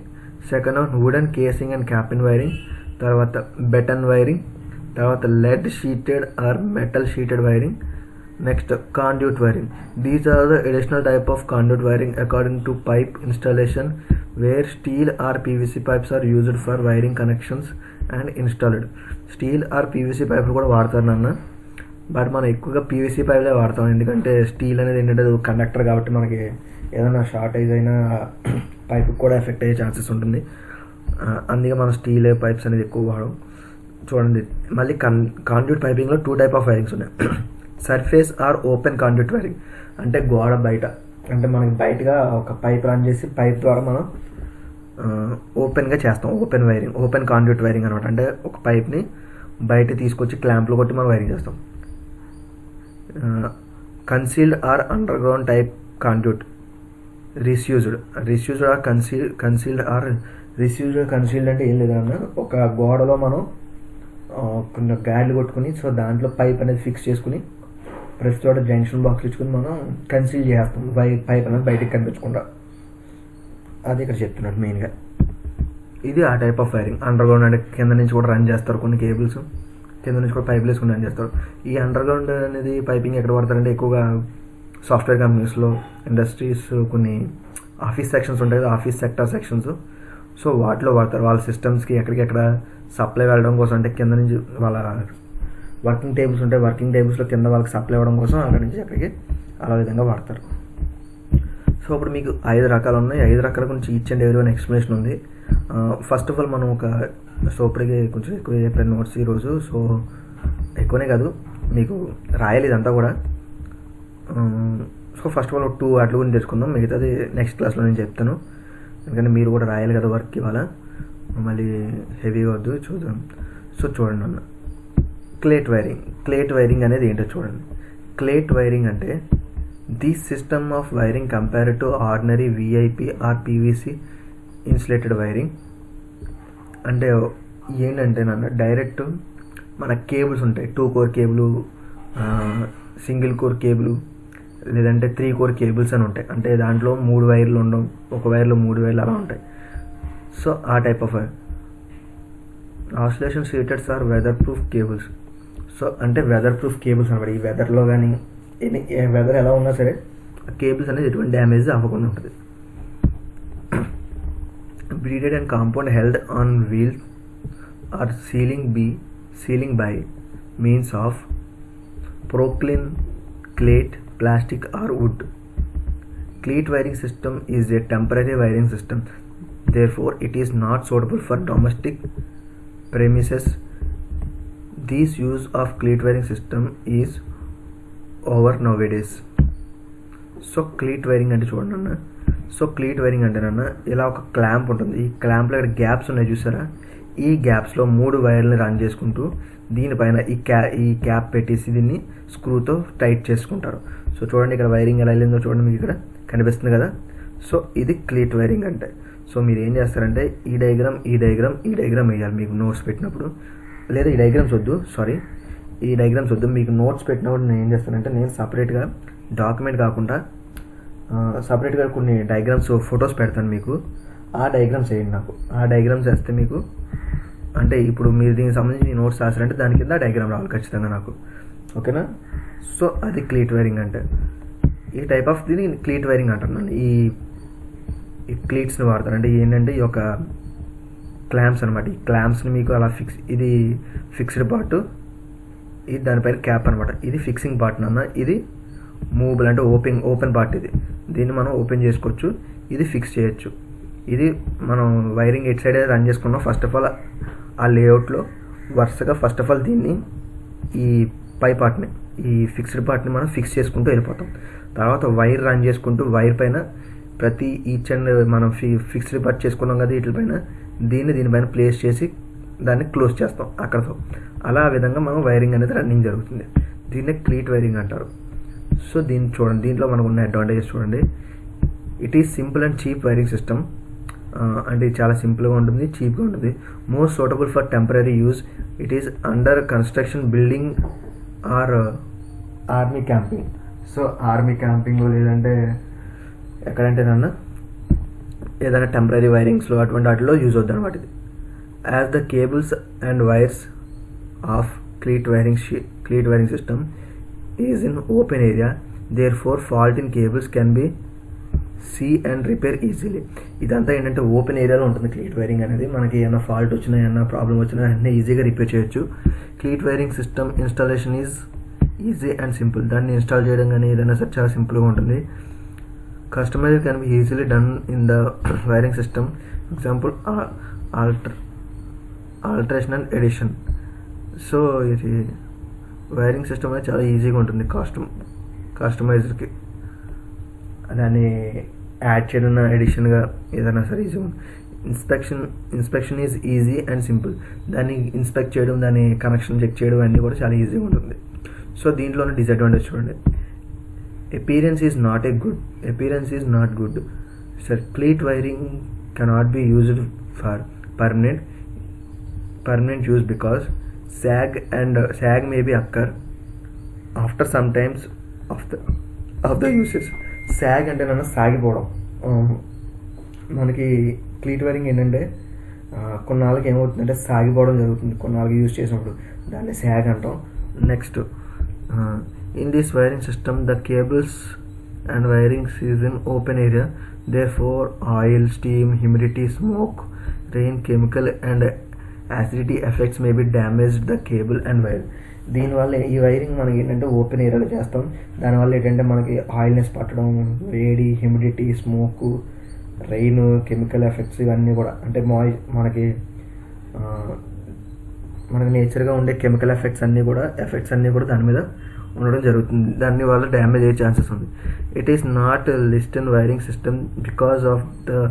second one wooden casing and capping wiring, తర్వాత బెటన్ వైరింగ్, తర్వాత lead sheeted or metal sheeted wiring, next conduit wiring. These are the additional type of conduit wiring according to pipe installation where steel or PVC pipes are used for wiring connections and installed. Steel or PVC పైపులు కూడా వాడతారు నాన్న, బట్ మనం ఎక్కువగా పీవీసీ పైపులే వాడతాం. ఎందుకంటే స్టీల్ అనేది ఏంటంటే కండక్టర్ కాబట్టి మనకి ఏదైనా షార్టేజ్ అయినా పైపుకి కూడా ఎఫెక్ట్ అయ్యే ఛాన్సెస్ ఉంటుంది. అందుకే మనం స్టీల్ పైప్స్ అనేది ఎక్కువ వాడడం. చూడండి మళ్ళీ కాండ్యూట్ పైపింగ్లో 2 టైప్ ఆఫ్ వైరింగ్స్ ఉన్నాయి. Surface are open conduit wiring అంటే గోడ బయట, అంటే మనకి బయటగా ఒక పైప్ రన్ చేసి పైప్ ద్వారా మనం ఓపెన్గా చేస్తాం. Open wiring, open conduit wiring అనమాట. అంటే ఒక పైప్ని బయట తీసుకొచ్చి క్లాంప్లో కొట్టి మనం వైరింగ్ చేస్తాం. Concealed or underground type conduit. Recessed or concealed అంటే ఏం లేదన్నా, ఒక గోడలో మనం కొన్ని గాడ్లు కొట్టుకుని సో దాంట్లో పైప్ అనేది ఫిక్స్ చేసుకుని ప్రతి చోట జంక్షన్ బాక్స్ ఇచ్చుకుని మనం కన్సీల్ చేస్తాం, పైప్ అనేది బయటికి కనిపించకుండా. అది ఇక్కడ చెప్తున్నాడు మెయిన్గా. ఇది ఆ type of wiring. Under ground అంటే కింద నుంచి కూడా రన్ చేస్తారు కొన్ని కేబుల్స్, కింద నుంచి కూడా పైపులు వేసుకుని రన్ చేస్తారు. ఈ అండర్ గ్రౌండ్ అనేది పైపింగ్ ఎక్కడ వాడతారంటే ఎక్కువగా సాఫ్ట్వేర్ కంపెనీస్లో, ఇండస్ట్రీస్, కొన్ని ఆఫీస్ సెక్షన్స్ ఉంటాయి కదా, ఆఫీస్ సెక్టర్ సెక్షన్స్, సో వాటిలో వాడతారు. వాళ్ళ సిస్టమ్స్కి ఎక్కడికెక్కడ సప్లై వెళ్ళడం కోసం, అంటే కింద నుంచి వాళ్ళ వర్కింగ్ టేబుల్స్ ఉంటాయి, వర్కింగ్ టేబుల్స్లో కింద వాళ్ళకి సప్లై ఇవ్వడం కోసం అక్కడి నుంచి అక్కడికి అలా విధంగా వాడతారు. సో ఇప్పుడు మీకు 5 రకాలు ఉన్నాయి. 5 రకాల గురించి each and every one explanation ఉంది. ఫస్ట్ ఆఫ్ ఆల్ మనం సో ఇప్పటికే కొంచెం ఎక్కువ చెప్పాను నోట్స్ ఈరోజు. సో ఎక్కువనే కాదు, మీకు రాయాలి ఇదంతా కూడా. సో ఫస్ట్ ఆఫ్ ఆల్ 2 వాటి గురించి తెలుసుకుందాం, మిగతాది నెక్స్ట్ క్లాస్లో నేను చెప్తాను. ఎందుకంటే మీరు కూడా రాయాలి కదా వర్క్ ఇవాళ, మళ్ళీ హెవీగా వద్దు. చూద్దాం. సో చూడండి అన్న, క్లేట్ వైరింగ్ అనేది ఏంటో చూడండి. క్లేట్ వైరింగ్ అంటే this system of wiring compared to ordinary VIP or PVC insulated wiring. అంటే ఏంటంటే నాన్న, డైరెక్ట్ మన కేబుల్స్ ఉంటాయి, 2 core cable, single core cable, లేదంటే 3 కోర్ కేబుల్స్ అని ఉంటాయి. అంటే దాంట్లో 3 వైర్లు ఉండవు, ఒక వైర్లో 3 వైర్లు అలా ఉంటాయి. సో ఆ type of wire. Oscillation sheathed or weather proof cables. So అంటే వెదర్ ప్రూఫ్ కేబుల్స్ అనమాట. ఈ వెదర్లో కానీ వెదర్ ఎలా ఉన్నా సరే ఆ కేబుల్స్ అనేది ఎటువంటి డ్యామేజ్ అవ్వకుండా ఉంటుంది. Braided and compound held on wheels or ceiling by means of porcelain, cleat, plastic or wood. Cleat wiring system is a temporary wiring system, therefore it is not suitable for domestic premises. This use of cleat wiring system is over nowadays. So cleat wiring అంటే చూడండి అన్న, సో క్లీట్ వైరింగ్ అంటేనన్నా ఇలా ఒక క్లాంప్ ఉంటుంది. ఈ క్లాంప్లో ఇక్కడ గ్యాప్స్ ఉన్నాయి చూసారా, ఈ గ్యాప్స్లో 3 వైర్లని రన్ చేసుకుంటూ దీనిపైన ఈ క్యాప్ పెట్టేసి దీన్ని స్క్రూతో టైట్ చేసుకుంటారు. సో చూడండి ఇక్కడ వైరింగ్ ఎలా వెళ్ళిందో చూడండి, మీకు ఇక్కడ కనిపిస్తుంది కదా. సో ఇది క్లీట్ వైరింగ్ అంటే. సో మీరు ఏం చేస్తారంటే ఈ డయాగ్రామ్ వేయాలి మీకు నోట్స్ పెట్టినప్పుడు, లేదా ఈ డయాగ్రామ్స్ వద్దు, మీకు నోట్స్ పెట్టినప్పుడు నేను ఏం చేస్తానంటే, నేను సపరేట్గా డాక్యుమెంట్ కాకుండా సపరేట్గా కొన్ని డయాగ్రామ్స్ ఫొటోస్ పెడతాను మీకు. ఆ డయాగ్రామ్స్ వేయండి నాకు. ఆ డయాగ్రామ్స్ వేస్తే మీకు అంటే ఇప్పుడు మీరు దీనికి సంబంధించి నోట్స్ రాసారంటే దాని కింద డయాగ్రామ్ రావాలి ఖచ్చితంగా నాకు, ఓకేనా. సో అది క్లీట్ వైరింగ్ అంటే. ఈ టైప్ ఆఫ్ దీన్ని క్లీట్ వైరింగ్ అంటున్నాను. ఈ క్లీట్స్ని వాడతారు. అంటే ఏంటంటే ఈ యొక్క క్లాంప్స్ అనమాట. ఈ క్లాంప్స్ని మీకు అలా ఇది ఫిక్స్డ్ పార్ట్, ఇది దానిపైన క్యాప్ అనమాట. ఇది ఫిక్సింగ్ పార్ట్ అన్న, ఇది మూవబుల్ అంటే ఓపెన్ పార్ట్. దీన్ని మనం ఓపెన్ చేసుకోవచ్చు, ఇది ఫిక్స్ చేయొచ్చు. ఇది మనం వైరింగ్ ఎట్ సైడ్ రన్ చేసుకున్నాం. ఫస్ట్ ఆఫ్ ఆల్ ఆ లేఅవుట్లో వరుసగా ఫస్ట్ ఆఫ్ ఆల్ దీన్ని ఈ పై పార్ట్ని, ఈ ఫిక్స్డ్ పార్ట్ని మనం ఫిక్స్ చేసుకుంటూ వెళ్ళిపోతాం. తర్వాత వైర్ రన్ చేసుకుంటూ వైర్ పైన ప్రతి ఈచ్ అండ్ మనం ఫిక్స్డ్ పార్ట్ చేసుకున్నాం కదా, వీటిపైన దీనిపైన ప్లేస్ చేసి దాన్ని క్లోజ్ చేస్తాం అక్కడతో. అలా ఆ విధంగా మనం వైరింగ్ అనేది రన్నింగ్ జరుగుతుంది. దీన్నే క్లీట్ వైరింగ్ అంటారు. సో దీన్ని చూడండి, దీంట్లో మనకు ఉన్న అడ్వాంటేజెస్ చూడండి. It is simple and cheap wiring system. అంటే చాలా సింపుల్గా ఉంటుంది, చీప్గా ఉంటుంది. Most suitable for temporary use. It is under construction building or army camping. So army camping లేదంటే ఎక్కడంటే ఏదైనా టెంపరీ వైరింగ్స్లో అటువంటి వాటిలో యూజ్ అవుతుంది అనమాట ఇది. As the cables and wires of cleat wiring system is in open area, therefore fault in cables can be see and repair easily. ఇదంతా ఏంటంటే ఓపెన్ ఏరియాలో ఉంటుంది క్లీట్ వైరింగ్ అనేది. మనకి ఏమైనా ఫాల్ట్ వచ్చినా, ఏమైనా ప్రాబ్లం వచ్చినా వెంటనే ఈజీగా రిపేర్ చేయొచ్చు. Cleat wiring system installation is easy and simple. దాన్ని ఇన్స్టాల్ చేయడం కానీ ఏదైనా సరే చాలా సింపుల్గా ఉంటుంది. Customize can be easily done in the wiring system. Example alteration and addition. So ఇది వైరింగ్ సిస్టమ్ అనేది చాలా ఈజీగా ఉంటుంది కస్టమైజర్కి. దాన్ని యాడ్ చేయడం, ఎడిషన్గా ఏదైనా సరే easy. Inspection is easy and simple. దాన్ని ఇన్స్పెక్ట్ చేయడం, దాన్ని కనెక్షన్ చెక్ చేయడం అన్నీ కూడా చాలా ఈజీగా ఉంటుంది. సో దీంట్లోనే డిసడ్వాంటేజ్ చూడండి. appearance is not good. Circulate wiring cannot be used for permanent use because sag may be occur after some times of the uses. సాగ్ అంటే నన్ను సాగిపోవడం. మనకి క్లీట్ వైరింగ్ ఏంటంటే కొన్నాళ్ళకి ఏమవుతుందంటే సాగిపోవడం జరుగుతుంది కొన్నాళ్ళకి యూజ్ చేసినప్పుడు, దాన్ని సాగ్ అంటాం. Next, in this wiring system the cables and wirings is in open area, therefore oil, steam, humidity, smoke, rain, chemical and acidity effects may be damaged the cable and wire. దీనివల్ల ఈ వైరింగ్ మనకి ఏంటంటే ఓపెన్ ఏరియాలో చేస్తాం. దానివల్ల ఏంటంటే మనకి ఆయిల్నెస్ పట్టడం, వేడి, humidity, smoke, rain, chemical effects ఇవన్నీ కూడా అంటే మనకి నేచర్గా ఉండే కెమికల్ ఎఫెక్ట్స్ అన్నీ కూడా దాని మీద ఉండడం జరుగుతుంది. దాని వల్ల డ్యామేజ్ అయ్యే ఛాన్సెస్ ఉంది. It is not list in wiring system because of the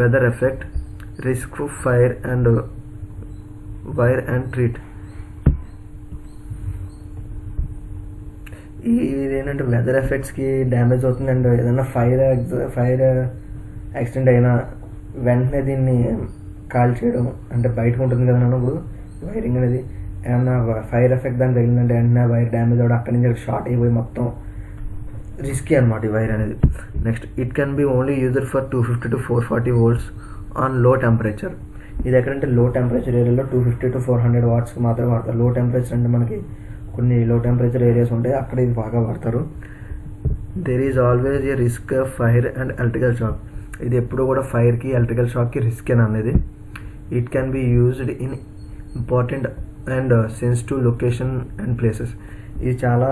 weather effect, risk fire and wire and treat. ఇదేంటంటే వెదర్ ఎఫెక్ట్స్కి డ్యామేజ్ అవుతుంది అండ్ ఏదైనా ఫైర్ యాక్సిడెంట్ అయినా వెంటనే దీన్ని కాల్ చేయడం అంటే బయటకు ఉంటుంది కదా అన్నప్పుడు వైరింగ్ అనేది ఏమన్నా ఫైర్ ఎఫెక్ట్ దాన్ని తగిలిందంటే వెంటనే వైర్ డ్యామేజ్ అవ్వడం, అక్కడి నుంచి షార్ట్ అయిపోయి మొత్తం రిస్కీ అనమాట ఈ వైర్ అనేది. Next, it can be only used for 250 to 440 volts on లో టెంపరేచర్. ఇది ఎక్కడంటే లో టెంపరేచర్ ఏరియాలో 250 to 400 watts మాత్రమే వాడతారు. లో టెంపరేచర్ అంటే మనకి కొన్ని లో టెంపరేచర్ ఏరియాస్ ఉంటాయి, అక్కడ ఇది బాగా వాడతారు. There is always a risk of fire and electrical shock. ఇది ఎప్పుడు కూడా ఫైర్కి, ఎలక్ట్రికల్ షాక్కి రిస్క్ అని అనేది. It can be used in important and sensitive location and places. ఇది చాలా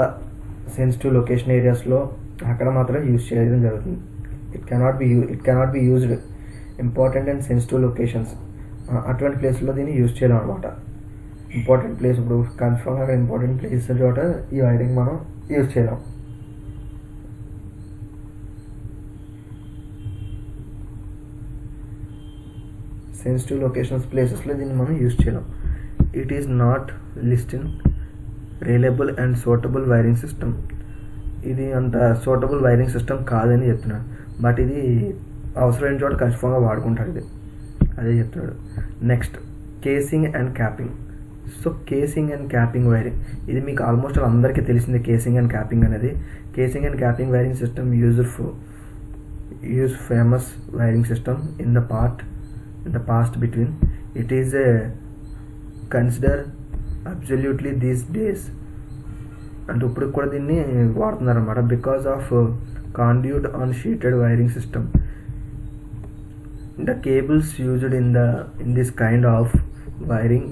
సెన్సిటివ్ లొకేషన్ ఏరియాస్లో అక్కడ మాత్రమే యూజ్ చేయడం జరుగుతుంది. It cannot be used important and sensitive locations. అటువంటి ప్లేస్లో దీన్ని యూజ్ చేయలేం అనమాట. ఇంపార్టెంట్ ప్లేస్, ఇప్పుడు కన్ఫర్మ్ అక్కడ ఇంపార్టెంట్ ప్లేస్ చోట ఈ వైరింగ్ మనం యూజ్ చేయలేం. సెన్సిటివ్ లొకేషన్స్ ప్లేసెస్లో దీన్ని మనం యూజ్ చేయలేం. It is not list in reliable and suitable wiring system. ఇది అంత సూటబుల్ వైరింగ్ సిస్టమ్ కాదని చెప్తున్నాడు. బట్ ఇది అవసరమైన చోట కన్ఫర్మ్గా వాడుకుంటాడు, ఇది అదే చెప్తున్నాడు. Next, casing and capping. So casing and capping wiring ఇది మీకు ఆల్మోస్ట్ అందరికీ తెలిసిందే. కేసింగ్ అండ్ క్యాపింగ్ అనేది, casing and capping wiring system use famous wiring system in the past between. It is considered absolutely these days అంటే ఇప్పుడు కూడా దీన్ని వాడుతున్నారు అన్నమాట. Because of conduit on sheeted wiring system. The cables used in this kind of wiring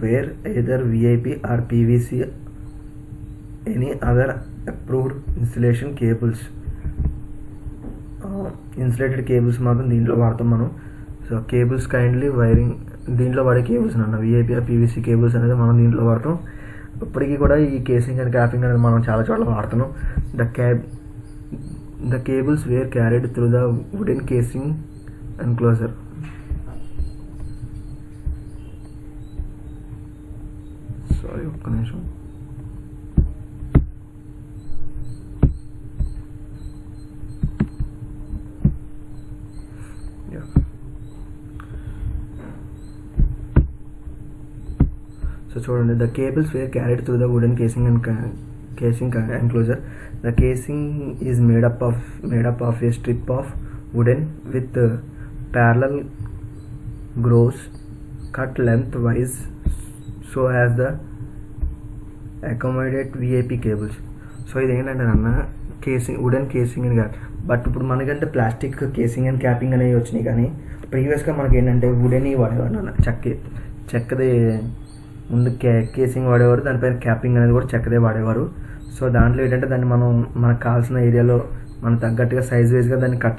were either VIP or PVC, any other approved insulation cables. Insulated cables మాత్రం దీంట్లో వాడతాం మనం. సో కేబుల్స్ కైండ్లీ వైరింగ్ దీంట్లో వాడే కేబుల్స్ అన్న విఐపి పీవీసీ కేబుల్స్ అనేది మనం దీంట్లో వాడతాం. ఇప్పటికీ కూడా ఈ కేసింగ్ అండ్ క్యాపింగ్ అనేది మనం చాలా చోట్ల వాడుతున్నాం. The cables were carried through the wooden casing enclosure. Sorry ఒక్క నిమిషం. సో చూడండి, the cables were carried through the wooden casing enclosure. The casing is made up of a strip of wooden with parallel grooves cut lengthwise so as the accommodate VIP cables. So ఇది ఏంటంటే అన్న కేసింగ్ వుడెన్ కేసింగ్ అని కాదు, బట్ ఇప్పుడు మనకంటే ప్లాస్టిక్ కేసింగ్ అండ్ క్యాపింగ్ అనేవి వచ్చినాయి. కానీ ప్రీవియస్గా మనకి ఏంటంటే వుడెన్ వాడేవాడు అన్న, చెక్కది ముందు కేసింగ్ వాడేవారు, దానిపైన క్యాపింగ్ అనేది కూడా చెక్కదే వాడేవారు. సో దాంట్లో ఏంటంటే దాన్ని మనకు కావాల్సిన ఏరియాలో మనకు తగ్గట్టుగా సైజ్ వైజ్గా దాన్ని కట్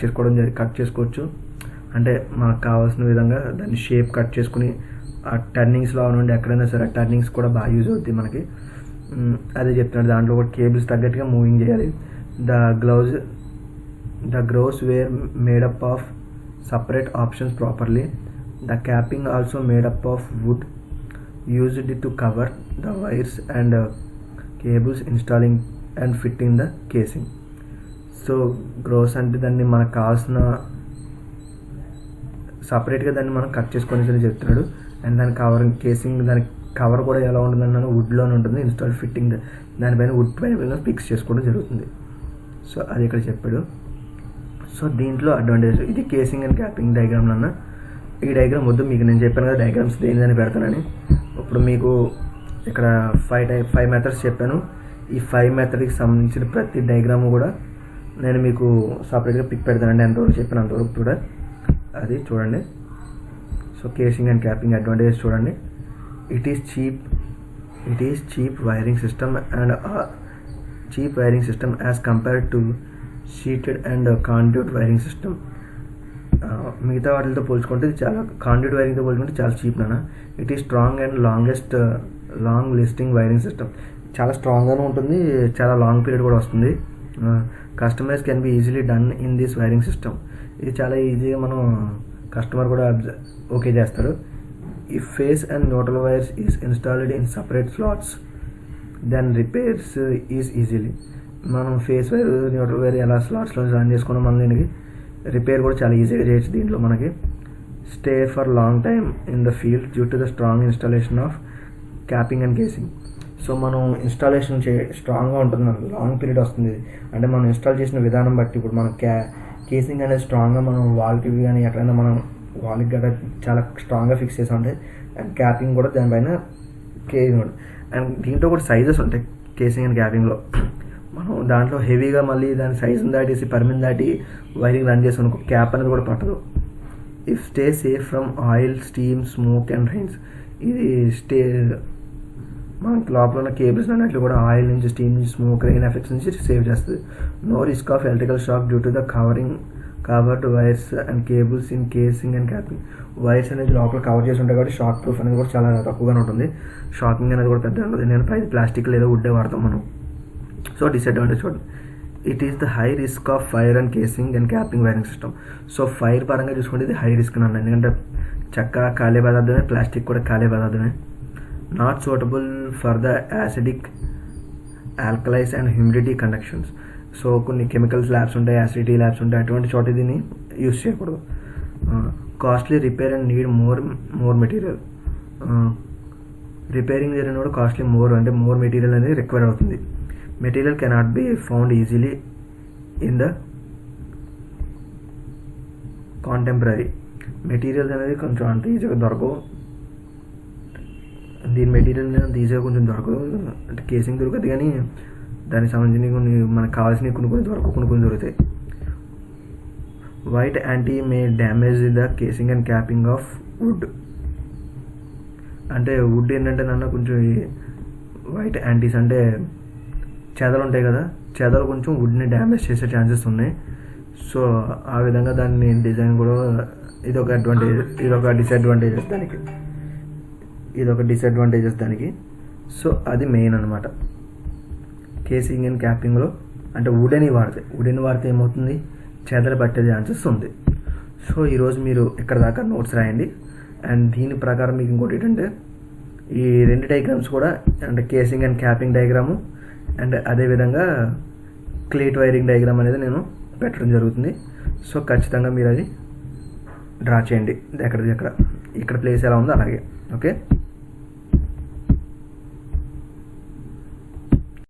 చేసుకోవచ్చు. అంటే మనకు కావాల్సిన విధంగా దాన్ని షేప్ కట్ చేసుకుని ఆ టర్నింగ్స్లో నుండి ఎక్కడైనా సరే టర్నింగ్స్ కూడా బాగా యూజ్ అవుతాయి మనకి. అదే చెప్తున్నాడు, దాంట్లో కూడా కేబుల్స్ తగ్గట్టుగా మూవింగ్ చేయాలి. The grooves were made up of separate options properly. The capping also made up of wood used to cover the wires and cables installing and fitting the casing. So gross అంటే దాన్ని మనకు కావాల్సిన సపరేట్గా దాన్ని మనం కట్ చేసుకొని చెప్తున్నాడు. అండ్ దాని కవరింగ్ కేసింగ్, దాని కవర్ కూడా ఎలా ఉంటుందన్న వుడ్లోనే ఉంటుంది. ఇన్స్టాల్ ఫిట్టింగ్ దానిపైన వుడ్ పైన ఫిక్స్ చేసుకోవడం జరుగుతుంది. సో అది ఇక్కడ చెప్పాడు. సో దీంట్లో అడ్వాంటేజ్ ఇది కేసింగ్ అండ్ క్యాపింగ్ డయాగ్రామ్ అన్న. ఈ డయాగ్రామ్ వద్దు, మీకు నేను చెప్పాను కదా డయాగ్రామ్స్ దేని పెడతానని. ఇప్పుడు మీకు ఇక్కడ 5 మెథడ్స్ చెప్పాను. ఈ 5 మెథడ్కి సంబంధించిన ప్రతి డయాగ్రామ్ కూడా నేను మీకు సపరేట్గా పిక్ పెడతానండి. ఎంతవరకు చెప్పాను అంతవరకు కూడా అది చూడండి. So casing and capping advantages చూడండి. It is cheap wiring system as compared to sheathed and conduit wiring system. మిగతా వాటితో పోల్చుకుంటే చాలా కాండ్యూట్ వైరింగ్తో పోల్చుకుంటే చాలా చీప్ నాన్న. It is strong and long lasting wiring system. చాలా స్ట్రాంగ్గానే ఉంటుంది, చాలా లాంగ్ పీరియడ్ కూడా వస్తుంది. Customize can be easily done in this wiring system. ఇది చాలా ఈజీగా మనం కస్టమర్ కూడా ఓకే చేస్తాడు. ఈ phase and neutral wires is installed in separate slots then repairs is easily. మనం ఫేస్ వైర్ న్యూట్రల్ వైర్ ఎలా స్లాట్స్లో జాయిన్ చేసుకున్నాం, మనం దీనికి రిపేర్ కూడా చాలా ఈజీగా చేయొచ్చు దీంట్లో మనకి. Stay for long time in the field due to the strong installation of capping and casing. So మనం ఇన్స్టాలేషన్ స్ట్రాంగ్గా ఉంటుంది, మనకు లాంగ్ పీరియడ్ వస్తుంది. అంటే మనం ఇన్స్టాల్ చేసిన విధానం బట్టి ఇప్పుడు మనం కేసింగ్ అనేది స్ట్రాంగ్గా మనం వాల్కి కానీ ఎక్కడైనా మనం వాల్కి గట్రా చాలా స్ట్రాంగ్గా ఫిక్స్ చేసి ఉంటాయి. అండ్ క్యాపింగ్ కూడా దానిపైన కేసింగ్ ఉంటుంది. అండ్ దీంట్లో కూడా సైజెస్ ఉంటాయి కేసింగ్ అండ్ క్యాపింగ్లో. మనం దాంట్లో హెవీగా మళ్ళీ దాని సైజుని దాటేసి పరిమితి దాటి వైరింగ్ రన్ చేసి అనుకో క్యాప్ అనేది కూడా పట్టదు. If stay safe from oil, steam, smoke and rains. ఇది మనకి లోపల ఉన్న కేబుల్స్ అన్నట్లు కూడా ఆయిల్ నుంచి, స్టీమ్ నుంచి, స్మోక్, రెయిన్ ఎఫెక్ట్స్ నుంచి సేవ్ చేస్తుంది. No risk of electrical shock due to the covered wires and cables in casing and capping. Wires అనేది లోపల కవర్ చేసి ఉంటాయి కాబట్టి షాక్ ప్రూఫ్ అనేది కూడా చాలా తక్కువగానే ఉంటుంది. షాకింగ్ అనేది కూడా పెద్దగా ఉంటుంది. నేను ప్లాస్టిక్ లేదా వుడ్డే వాడతాం మనం. సో డిసడ్వాంటేజ్ చూడండి. It is the high risk of fire and casing and capping wiring system. So fire పరంగా చూసుకుంటే ఇది హై రిస్క్ అన్న, ఎందుకంటే చెక్క కాలే పదార్థమే, ప్లాస్టిక్ కూడా కాలే పదార్థమే. Not suitable for the acidic, alkalis and humidity conductions. So కొన్ని కెమికల్స్ ల్యాబ్స్ ఉంటాయి, యాసిడిటీ ల్యాబ్స్ ఉంటాయి, అటువంటి చోట దీన్ని యూస్ చేయకూడదు. Costly repair and need more material. Repairing జరిగినప్పుడు కాస్ట్లీ అంటే మోర్ మెటీరియల్ అనేది రిక్వైర్ అవుతుంది. Material cannot be found easily in the contemporary. Materials అనేది కొంచెం అంత ఈజీగా దొరకవు. దీని మెటీరియల్ అంత ఈజీగా కొంచెం దొరకదు. అంటే కేసింగ్ దొరకదు కానీ దానికి సంబంధించిన కొన్ని మనకు కావాల్సినవి కొన్ని దొరుకుతాయి. White anti May damage the casing and capping of would. అంటే వుడ్ ఏంటంటే కొంచెం వైట్ యాంటీస్ అంటే చెదలు ఉంటాయి కదా, చెదలు కొంచెం వుడ్ని డ్యామేజ్ చేసే ఛాన్సెస్ ఉన్నాయి. సో ఆ విధంగా దాన్ని డిజైన్ కూడా ఇదొక డిసడ్వాంటేజెస్ దానికి. సో అది మెయిన్ అనమాట కేసింగ్ అండ్ క్యాపింగ్లో. అంటే వుడెన్ వాడితే ఏమవుతుంది, చెదలు పట్టే ఛాన్సెస్ ఉంది. సో ఈరోజు మీరు ఇక్కడ దాకా నోట్స్ రాయండి. అండ్ దీని ప్రకారం మీకు ఇంకోటి ఏంటంటే ఈ 2 డయాగ్రామ్స్ కూడా అంటే casing and capping diagram and అదేవిధంగా క్లేట్ వైరింగ్ డయాగ్రామ్ అనేది నేను పెట్టడం జరుగుతుంది. సో ఖచ్చితంగా మీరు అది డ్రా చేయండి. ఇక్కడ ప్లేస్ ఎలా ఉందో అలాగే. ఓకే.